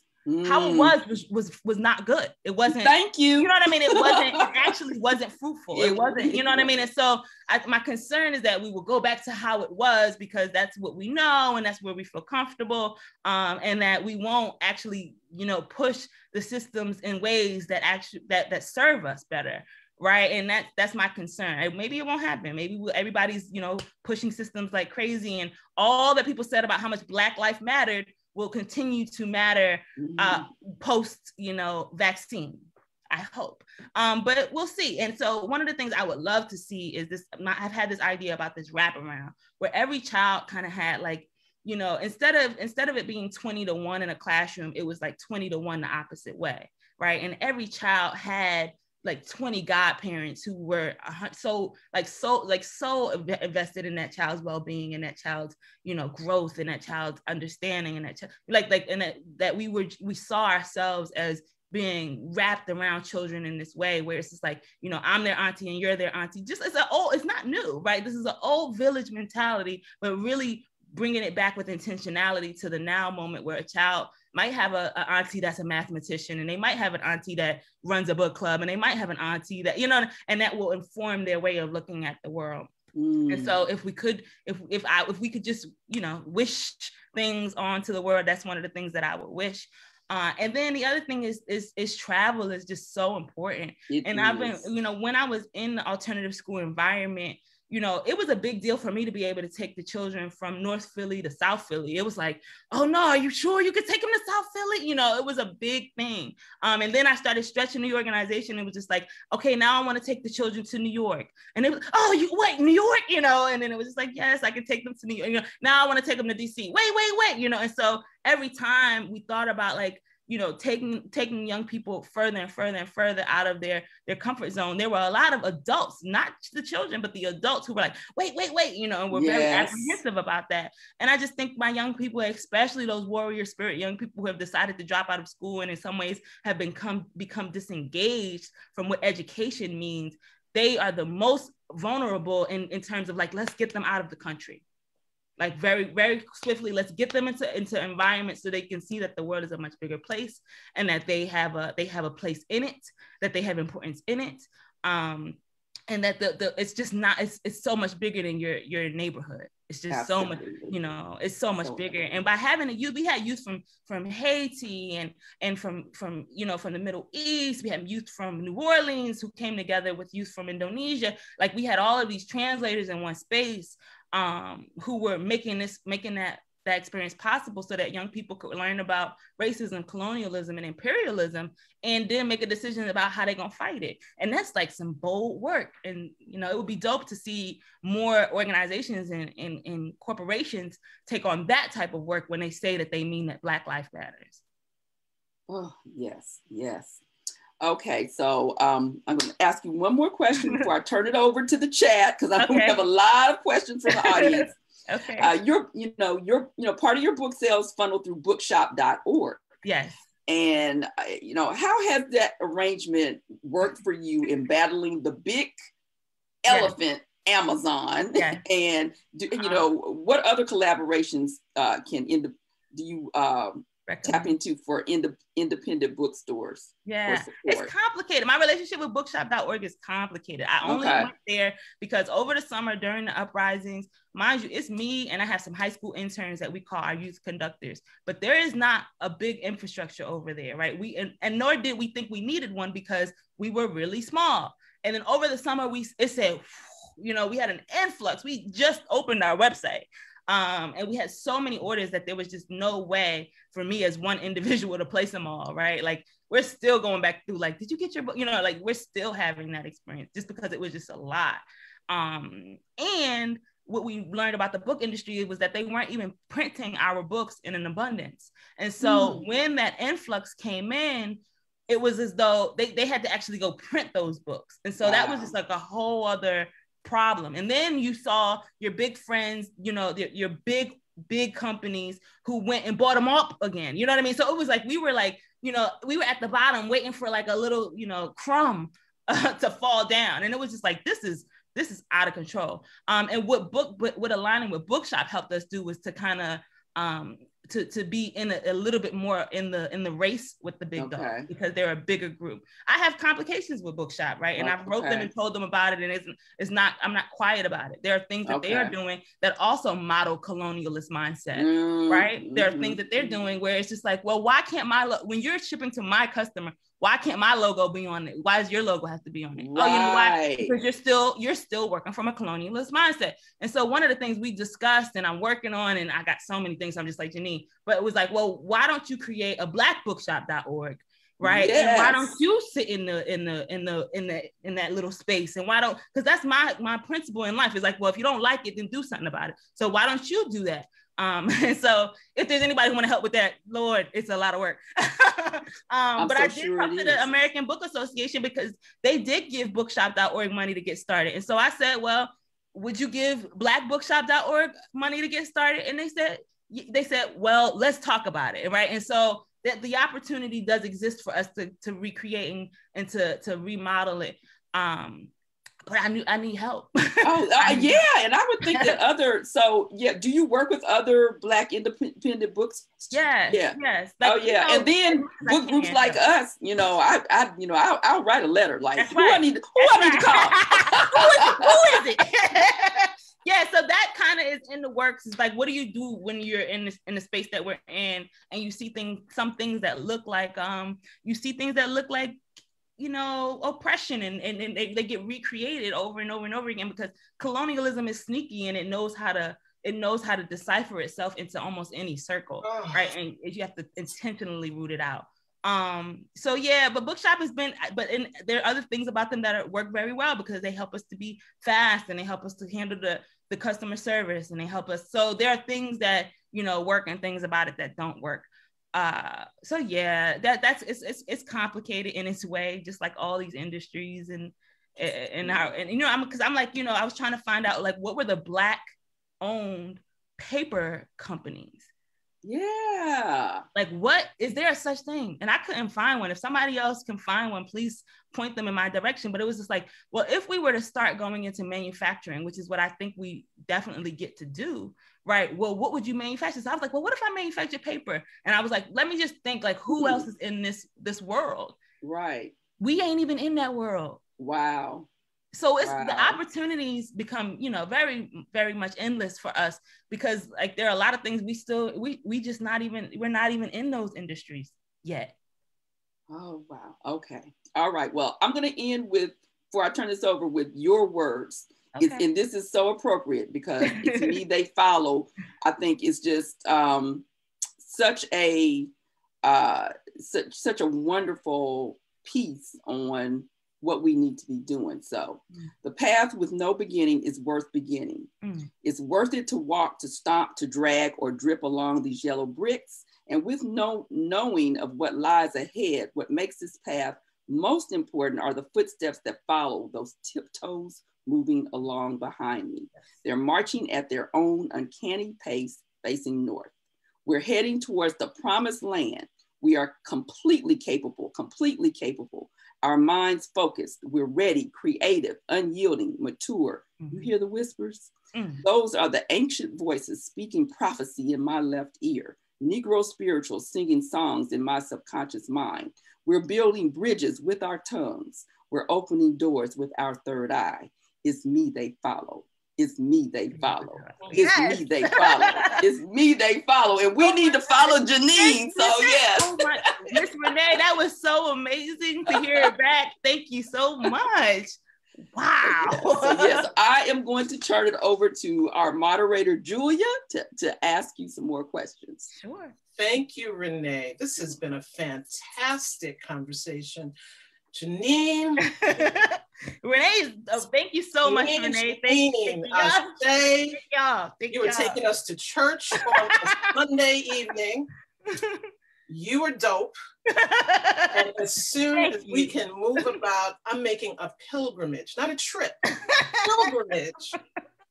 How it was not good. It wasn't. Thank you. You know what I mean? It actually wasn't fruitful. It wasn't, you know what I mean? And so my concern is that we will go back to how it was because that's what we know and that's where we feel comfortable, and that we won't actually, push the systems in ways that actually that serve us better. Right. And that's my concern. And maybe it won't happen. Maybe everybody's, pushing systems like crazy, and all that people said about how much Black life mattered will continue to matter post, vaccine, I hope. But we'll see. And so one of the things I would love to see is this. I've had this idea about this wraparound where every child kind of had instead of it being 20-1 in a classroom, it was like 20-1 the opposite way. Right. And every child had like 20 godparents who were so invested in that child's well-being and that child's, growth and that child's understanding and that we saw ourselves as being wrapped around children in this way where it's just like, I'm their auntie and you're their auntie. It's not new, right? This is an old village mentality, but really bringing it back with intentionality to the now moment where a child might have an auntie that's a mathematician, and they might have an auntie that runs a book club, and they might have an auntie that, and that will inform their way of looking at the world. And so if we could just, wish things onto the world, that's one of the things that I would wish. And then the other thing is travel is just so important. I've been, when I was in the alternative school environment, it was a big deal for me to be able to take the children from North Philly to South Philly. It was like, oh no, are you sure you could take them to South Philly? It was a big thing. And then I started stretching the organization. It was just like, okay, now I want to take the children to New York. And it was, New York, and then it was just like, yes, I can take them to New York. Now I want to take them to DC. Wait. And so every time we thought about taking young people further and further and further out of their comfort zone, there were a lot of adults, not the children, but the adults who were like, wait, and we're very apprehensive about that. And I just think my young people, especially those warrior spirit young people who have decided to drop out of school and in some ways have become disengaged from what education means, they are the most vulnerable in terms of like, let's get them out of the country. Like very, very swiftly, let's get them into environments so they can see that the world is a much bigger place and that they have a place in it, that they have importance in it. And that it's just not, it's so much bigger than your neighborhood. It's just Absolutely. So much, you know, it's so much bigger. And by having a youth, we had youth from Haiti and from you know, from the Middle East. We had youth from New Orleans who came together with youth from Indonesia. Like we had all of these translators in one space who were making that experience possible so that young people could learn about racism, colonialism, and imperialism, and then make a decision about how they're gonna fight it. And that's like some bold work. And, you know, it would be dope to see more organizations and corporations take on that type of work when they say that they mean that Black life matters. Oh, yes, yes. Okay, so I'm going to ask you one more question before I turn it over to the chat, because I have a lot of questions from the audience. Okay. Your part of your book sales funnel through bookshop.org. Yes. And you know, how has that arrangement worked for you in battling the big elephant, Amazon? Yes. And you know, what other collaborations do you tap into for independent bookstores? Yeah, it's complicated. My relationship with bookshop.org is complicated. I only went there because over the summer during the uprisings, mind you, it's me and I have some high school interns that we call our youth conductors, but there is not a big infrastructure over there, right? And nor did we think we needed one because we were really small. And then over the summer, it said, you know, we had an influx. We just opened our website. And we had so many orders that there was just no way for me as one individual to place them all, right? Like we're still going back through, like, did you get your book? You know, like we're still having that experience just because it was just a lot. And what we learned about the book industry was that they weren't even printing our books in an abundance. And so when that influx came in, it was as though they had to actually go print those books. And so that was just like a whole other problem. And then you saw your big friends, you know, your big companies who went and bought them up again. You know what I mean? So it was like, we were like, you know, we were at the bottom waiting for like a little, you know, crumb to fall down. And it was just like, this is out of control. And what aligning with Bookshop helped us do was to kind of, to be in a little bit more in the race with the big dogs because they're a bigger group. I have complications with Bookshop, right? And I've wrote them and told them about it, and I'm not quiet about it. There are things that they are doing that also model colonialist mindset, right? There are things that they're doing where it's just like, well, why can't when you're shipping to my customer, why can't my logo be on it? Why does your logo have to be on it? Right. Oh, you know why? Because you're still working from a colonialist mindset. And so one of the things we discussed and I'm working on, and I got so many things, I'm just like, Jeannine, but it was like, well, why don't you create a blackbookshop.org? Right. Yes. And why don't you sit in that little space? And why don't, because that's my principle in life is like, well, if you don't like it, then do something about it. So why don't you do that? And so if there's anybody who want to help with that, Lord, it's a lot of work. But I did talk to the American Book Association because they did give bookshop.org money to get started. And so I said, well, would you give blackbookshop.org money to get started? And they said, well, let's talk about it. Right. And so the opportunity does exist for us to recreate and to remodel it. But I need help. Yeah. And I would think that do you work with other Black independent books? Yes. Yeah. Yes. Like, you know, and then book groups like us, you know, I'll write a letter like, who I need to call? Who is it? Yeah, so that kind of is in the works. It's like, what do you do when you're in the space that we're in, and you see some things that look like you know, oppression, and they get recreated over and over and over again because colonialism is sneaky and it knows how to decipher itself into almost any circle, right? And you have to intentionally root it out. So yeah, but Bookshop there are other things about them that work very well because they help us to be fast and they help us to handle the customer service and they help us. So there are things that, you know, work and things about it that don't work. So yeah, it's complicated in its way, just like all these industries and you know, I'm like, you know, I was trying to find out like what were the Black owned paper companies Yeah. Like, what is there a such thing? And I couldn't find one. If somebody else can find one, please point them in my direction. But it was just like, well, if we were to start going into manufacturing, which is what I think we definitely get to do, right? Well, what would you manufacture? So I was like, well, what if I manufacture paper? And I was like, let me just think, like, who else is in this world? Right. We ain't even in that world. Wow. So it's the opportunities become, very, very much endless for us, because like there are a lot of things we're not even in those industries yet. Oh, wow. Okay. All right. Well, I'm going to end with, before I turn this over, with your words. Okay. And this is so appropriate because it's me they follow. I think it's just such a wonderful piece on what we need to be doing. So the path with no beginning is worth beginning. It's worth it to walk, to stomp, to drag, or drip along these yellow bricks. And with no knowing of what lies ahead, what makes this path most important are the footsteps that follow, those tiptoes moving along behind me. They're marching at their own uncanny pace, facing north. We're heading towards the promised land. We are completely capable. Our minds focused. We're ready, creative, unyielding, mature. You hear the whispers? Those are the ancient voices speaking prophecy in my left ear. Negro spirituals singing songs in my subconscious mind. We're building bridges with our tongues. We're opening doors with our third eye. It's me they follow. It's me they follow. It's me they follow. It's me they follow. And we need to follow Jeannine. So yes. Oh my, Miss Renee, that was so amazing to hear it back. Thank you so much. Wow. Yes, I am going to turn it over to our moderator, Julia, to ask you some more questions. Sure. Thank you, Renee. This has been a fantastic conversation. Jeannine. Renee, thank you so much, Renee. Thank y'all. You were taking us to church on a Sunday evening. You were dope. And as soon as we can move about, I'm making a pilgrimage, not a trip, pilgrimage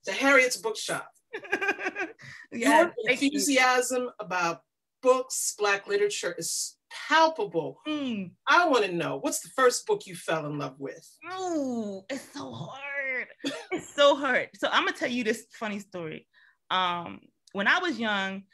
to Harriet's Bookshop. Your enthusiasm about books, Black literature is palpable. I want to know, what's the first book you fell in love with? Oh, it's so hard. It's so hard. So I'm gonna tell you this funny story. When I was young,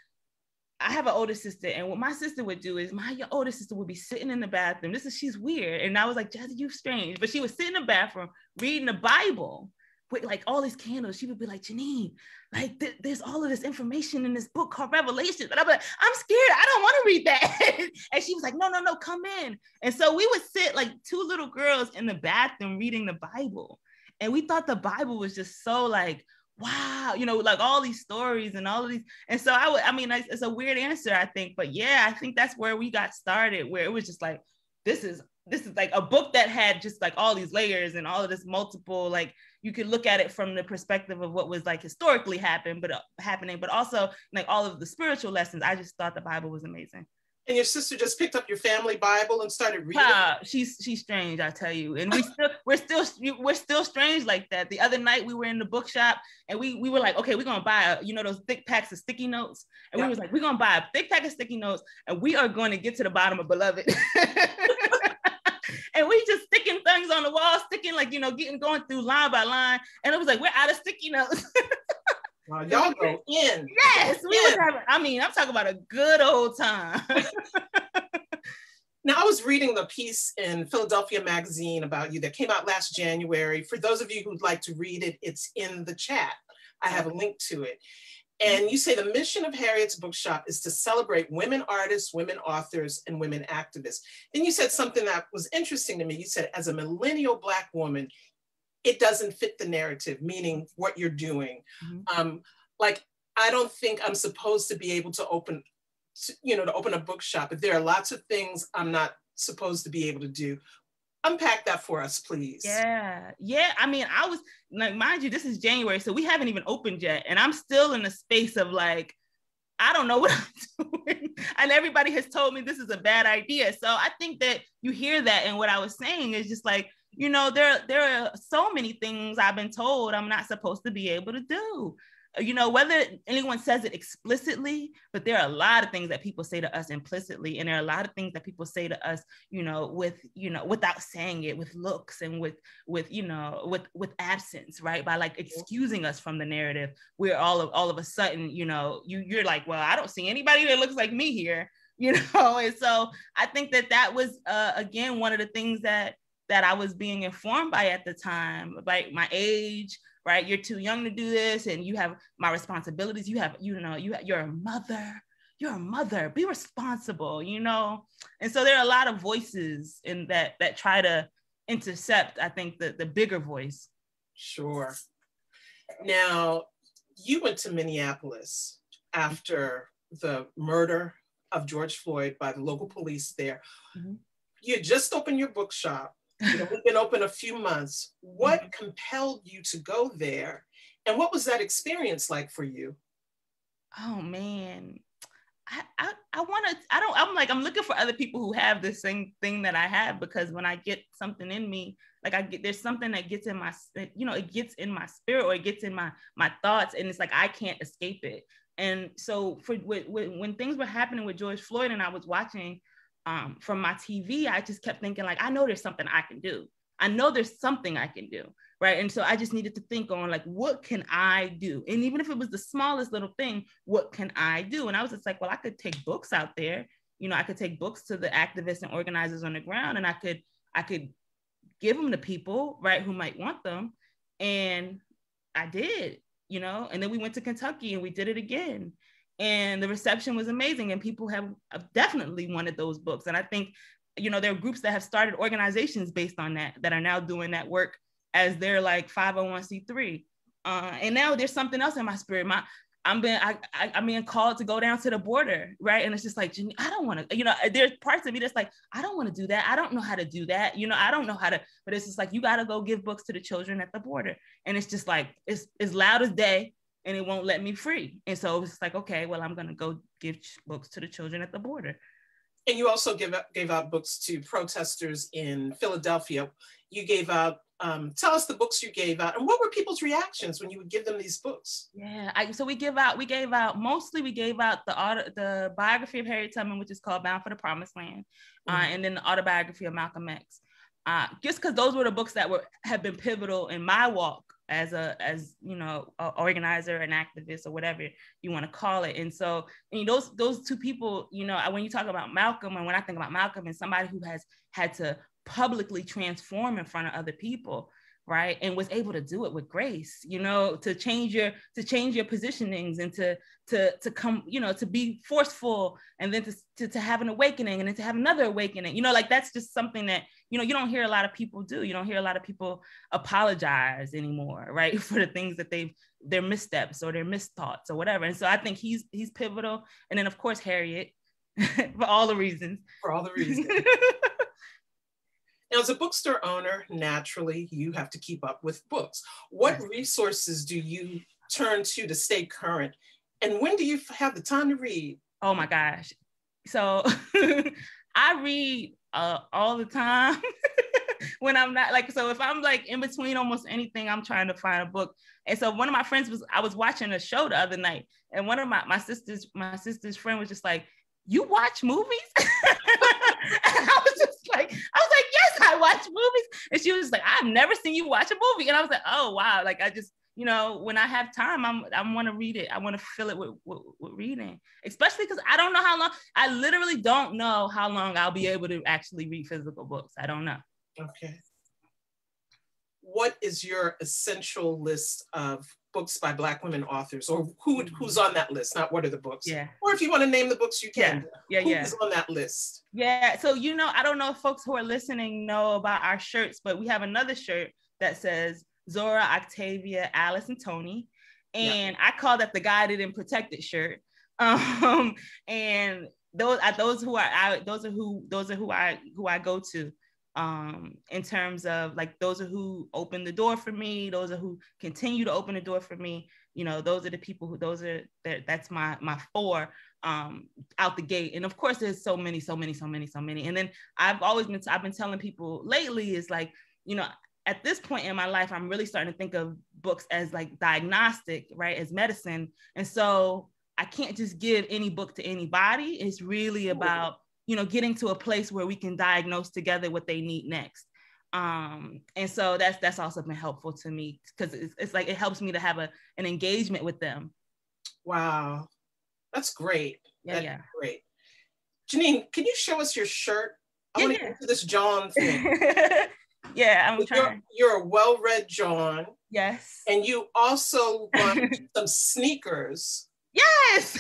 I have an older sister, and what my sister would do is my older sister would be sitting in the bathroom. She's weird. And I was like, Jazzy, you strange. But she was sitting in the bathroom reading the Bible with like all these candles. She would be like, Jeannine, like there's all of this information in this book called Revelation. And I'm like, I'm scared. I don't want to read that. And she was like, no, come in. And so we would sit like two little girls in the bathroom reading the Bible. And we thought the Bible was just so like, wow, like all these stories and all of these. And so it's a weird answer, I think, but yeah, I think that's where we got started, where it was just like, this is like a book that had just like all these layers and all of this multiple, like you could look at it from the perspective of what was like historically happening, but also like all of the spiritual lessons. I just thought the Bible was amazing. And your sister just picked up your family Bible and started reading. She's strange, I tell you. And we're still strange like that. The other night we were in the bookshop and we were like, okay, we're gonna buy those thick packs of sticky notes. And we was like, we're gonna buy a thick pack of sticky notes and we are going to get to the bottom of Beloved. And we just sticking things on the wall, going through line by line. And it was like, we're out of sticky notes. Y'all go in. Yes, we was having, I'm talking about a good old time. Now, I was reading the piece in Philadelphia Magazine about you that came out last January. For those of you who'd like to read it, it's in the chat. I have a link to it. And you say the mission of Harriet's Bookshop is to celebrate women artists, women authors, and women activists. Then you said something that was interesting to me. You said, as a millennial Black woman, it doesn't fit the narrative, meaning what you're doing. Like, I don't think I'm supposed to be able to open a bookshop. If there are lots of things I'm not supposed to be able to do. Unpack that for us, please. Yeah. I was like, mind you, this is January, so we haven't even opened yet. And I'm still in the space of like, I don't know what I'm doing. And everybody has told me this is a bad idea. So I think that you hear that. And what I was saying is just like, there are so many things I've been told I'm not supposed to be able to do. you know, whether anyone says it explicitly, but there are a lot of things that people say to us implicitly. And there are a lot of things that people say to us, you know, without saying it, with looks and with absence, right? By like excusing us from the narrative, we're all of a sudden, you know, you're like, well, I don't see anybody that looks like me here, you know? And so I think that was, again, one of the things that I was being informed by at the time, like my age, right? You're too young to do this, and you have my responsibilities. You're a mother, be responsible, you know? And so there are a lot of voices in that try to intercept, I think, the bigger voice. Sure. Now, you went to Minneapolis after the murder of George Floyd by the local police there. Mm-hmm. You had just opened your bookshop. You know, we've been open a few months. What compelled you to go there? And what was that experience like for you? Oh man, I'm looking for other people who have the same thing that I have, because when I get something in me, like there's something that gets in my, you know, it gets in my spirit, or it gets in my thoughts, and it's like, I can't escape it. And so when things were happening with George Floyd and I was watching, from my TV, I just kept thinking, like, I know there's something I can do. I know there's something I can do, right? And so I just needed to think on, like, what can I do? And even if it was the smallest little thing, what can I do? And I was just like, well, I could take books out there. You know, I could take books to the activists and organizers on the ground, and I could give them to people, right, who might want them. And I did, you know, and then we went to Kentucky and we did it again. And the reception was amazing, and people have definitely wanted those books. And I think, you know, there are groups that have started organizations based on that are now doing that work as their like 501c3. And now there's something else in my spirit. I'm being called to go down to the border, right? And it's just like, I don't want to, you know, there's parts of me that's like, I don't want to do that. I don't know how to do that. You know, I don't know how to, but it's just like, you got to go give books to the children at the border. And it's just like, it's as loud as day, and it won't let me free. And so it's like, okay, well, I'm going to go give books to the children at the border. And you also gave out books to protesters in Philadelphia. You gave out, tell us the books you gave out, and what were people's reactions when you would give them these books? Yeah, so we gave out the biography of Harriet Tubman, which is called Bound for the Promised Land, and then the autobiography of Malcolm X. Just because those were the books that have been pivotal in my walk as you know, an organizer, an activist, or whatever you want to call it. And so, I mean, those two people, you know, when you talk about Malcolm, and when I think about Malcolm, and somebody who has had to publicly transform in front of other people, right, and was able to do it with grace, you know, to change your positionings, and to come, you know, to be forceful, and then to have an awakening, and then to have another awakening, you know, like that's just something that, you know, you don't hear a lot of people do. You don't hear a lot of people apologize anymore, right, for the things that their missteps or their misthoughts or whatever. And so I think he's pivotal. And then of course Harriet, for all the reasons. Now, as a bookstore owner, naturally, you have to keep up with books. What resources do you turn to stay current? And when do you have the time to read? Oh my gosh. So I read all the time when I'm not like, so if I'm like in between almost anything, I'm trying to find a book. And so one of my friends I was watching a show the other night, and one of my sister's friend was just like, you watch movies? And I was like, yes, I watch movies. And she was like, I've never seen you watch a movie. And I was like, oh, wow. Like, I just, you know, when I have time, I want to read it. I want to fill it with reading, especially because I don't know how long, I literally don't know how long I'll be able to actually read physical books. I don't know. Okay. What is your essential list of books by Black women authors, or who's on that list? Not what are the books? Yeah. Or if you want to name the books, you can. Yeah. Who's on that list? Yeah. So, you know, I don't know if folks who are listening know about our shirts, but we have another shirt that says Zora, Octavia, Alice, and Tony. And I call that the Guided and Protected shirt. And those are who I go to. In terms of like, those are who opened the door for me. Those are who continue to open the door for me. You know, those are the people that's my four out the gate. And of course there's so many. And then I've been telling people lately is like, you know, at this point in my life, I'm really starting to think of books as like diagnostic, right, as medicine. And so I can't just give any book to anybody. It's really about, you know, getting to a place where we can diagnose together what they need next. And so that's also been helpful to me, because it's like, it helps me to have an engagement with them. Wow, that's great. Yeah. Great. Jeannine, can you show us your shirt? I want to get to this John thing. Yeah, I'm trying. You're a well-read John. Yes. And you also want some sneakers. Yes.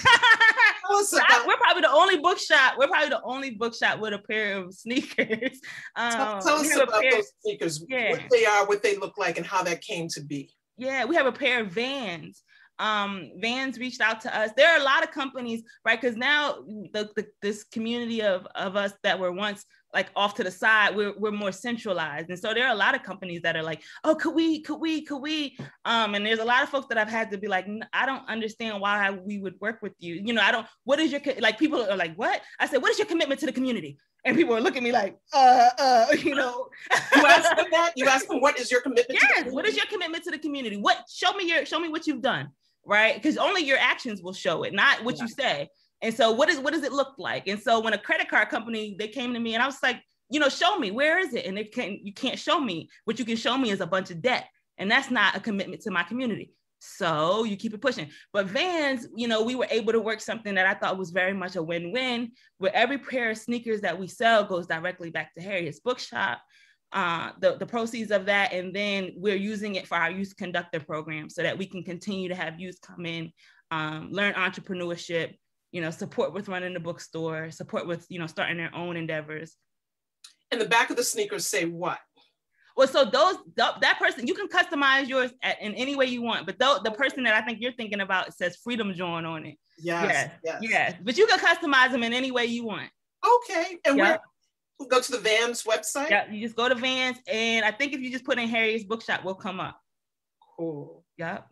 We're probably the only bookshop. We're probably the only bookshop with a pair of sneakers. Tell us about those sneakers. Yeah. What they are, what they look like, and how that came to be. Yeah, we have a pair of Vans. Vans reached out to us. There are a lot of companies, right? Because now this community of us that were once like off to the side, we're more centralized. And so there are a lot of companies that are like, oh, could we? And there's a lot of folks that I've had to be like, I don't understand why we would work with you. You know, what is your, like, people are like, what? I said, what is your commitment to the community? And people are looking at me like, you know. You asked them that? You asked them, what is your commitment to the community? What is your commitment to the community? Show me what you've done, right? Because only your actions will show it, not what you say. And so what does it look like? And so when a credit card company, they came to me and I was like, you know, show me, where is it? And you can't show me. What you can show me is a bunch of debt. And that's not a commitment to my community. So you keep it pushing. But Vans, you know, we were able to work something that I thought was very much a win-win, where every pair of sneakers that we sell goes directly back to Harriet's Bookshop, the proceeds of that. And then we're using it for our youth conductor program so that we can continue to have youth come in, learn entrepreneurship, you know, support with running the bookstore, support with, you know, starting their own endeavors. And the back of the sneakers say what? Well, so that person, you can customize yours in any way you want, but the person that I think you're thinking about says Freedom Join on it. Yes. But you can customize them in any way you want. Okay. And we'll go to the Vans website? Yeah, you just go to Vans, and I think if you just put in Harriet's Bookshop, we'll come up. Cool. Yep.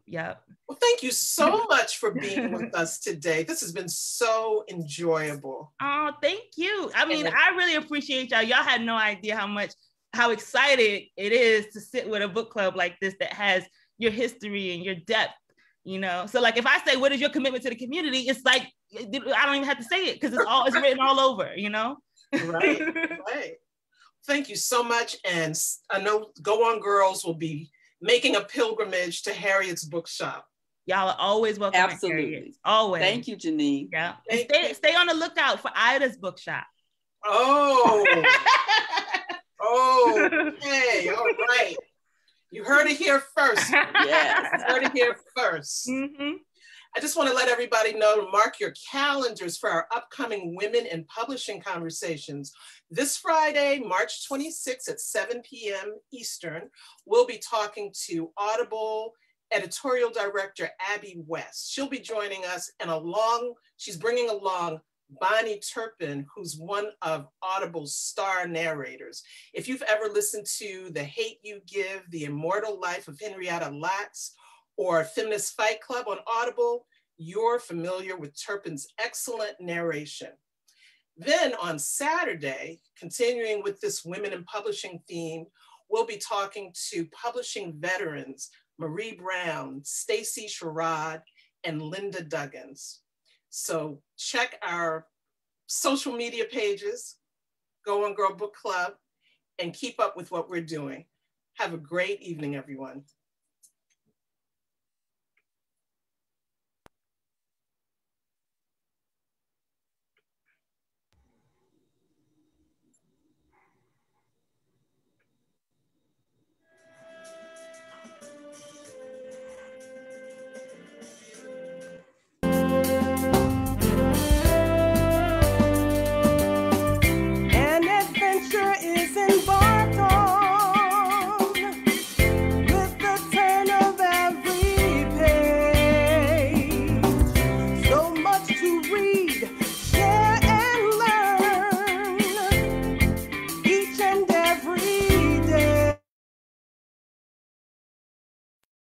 Well, thank you so much for being with us today. This has been so enjoyable. Oh, thank you. I mean, I really appreciate y'all. Y'all had no idea how excited it is to sit with a book club like this that has your history and your depth, you know? So like, if I say, what is your commitment to the community? It's like, I don't even have to say it because it's written all over, you know? Right. Thank you so much. And I know Go On Girls will be making a pilgrimage to Harriet's Bookshop. Y'all are always welcome. Absolutely. Always. Thank you, Jeannine. Yeah. Stay on the lookout for Ida's Bookshop. Oh. Okay. All right. You heard it here first. Yes. You heard it here first. Mm-hmm. I just want to let everybody know to mark your calendars for our upcoming Women in Publishing conversations. This Friday, March 26th at 7 p.m. Eastern, we'll be talking to Audible editorial director Abby West. She'll be joining us, and she's bringing along Bonnie Turpin, who's one of Audible's star narrators. If you've ever listened to The Hate You Give, The Immortal Life of Henrietta Lacks, or Feminist Fight Club on Audible, you're familiar with Turpin's excellent narration. Then on Saturday, continuing with this Women in Publishing theme, we'll be talking to publishing veterans, Marie Brown, Stacey Sherrod, and Linda Duggins. So check our social media pages, Go On Girl Book Club, and keep up with what we're doing. Have a great evening, everyone.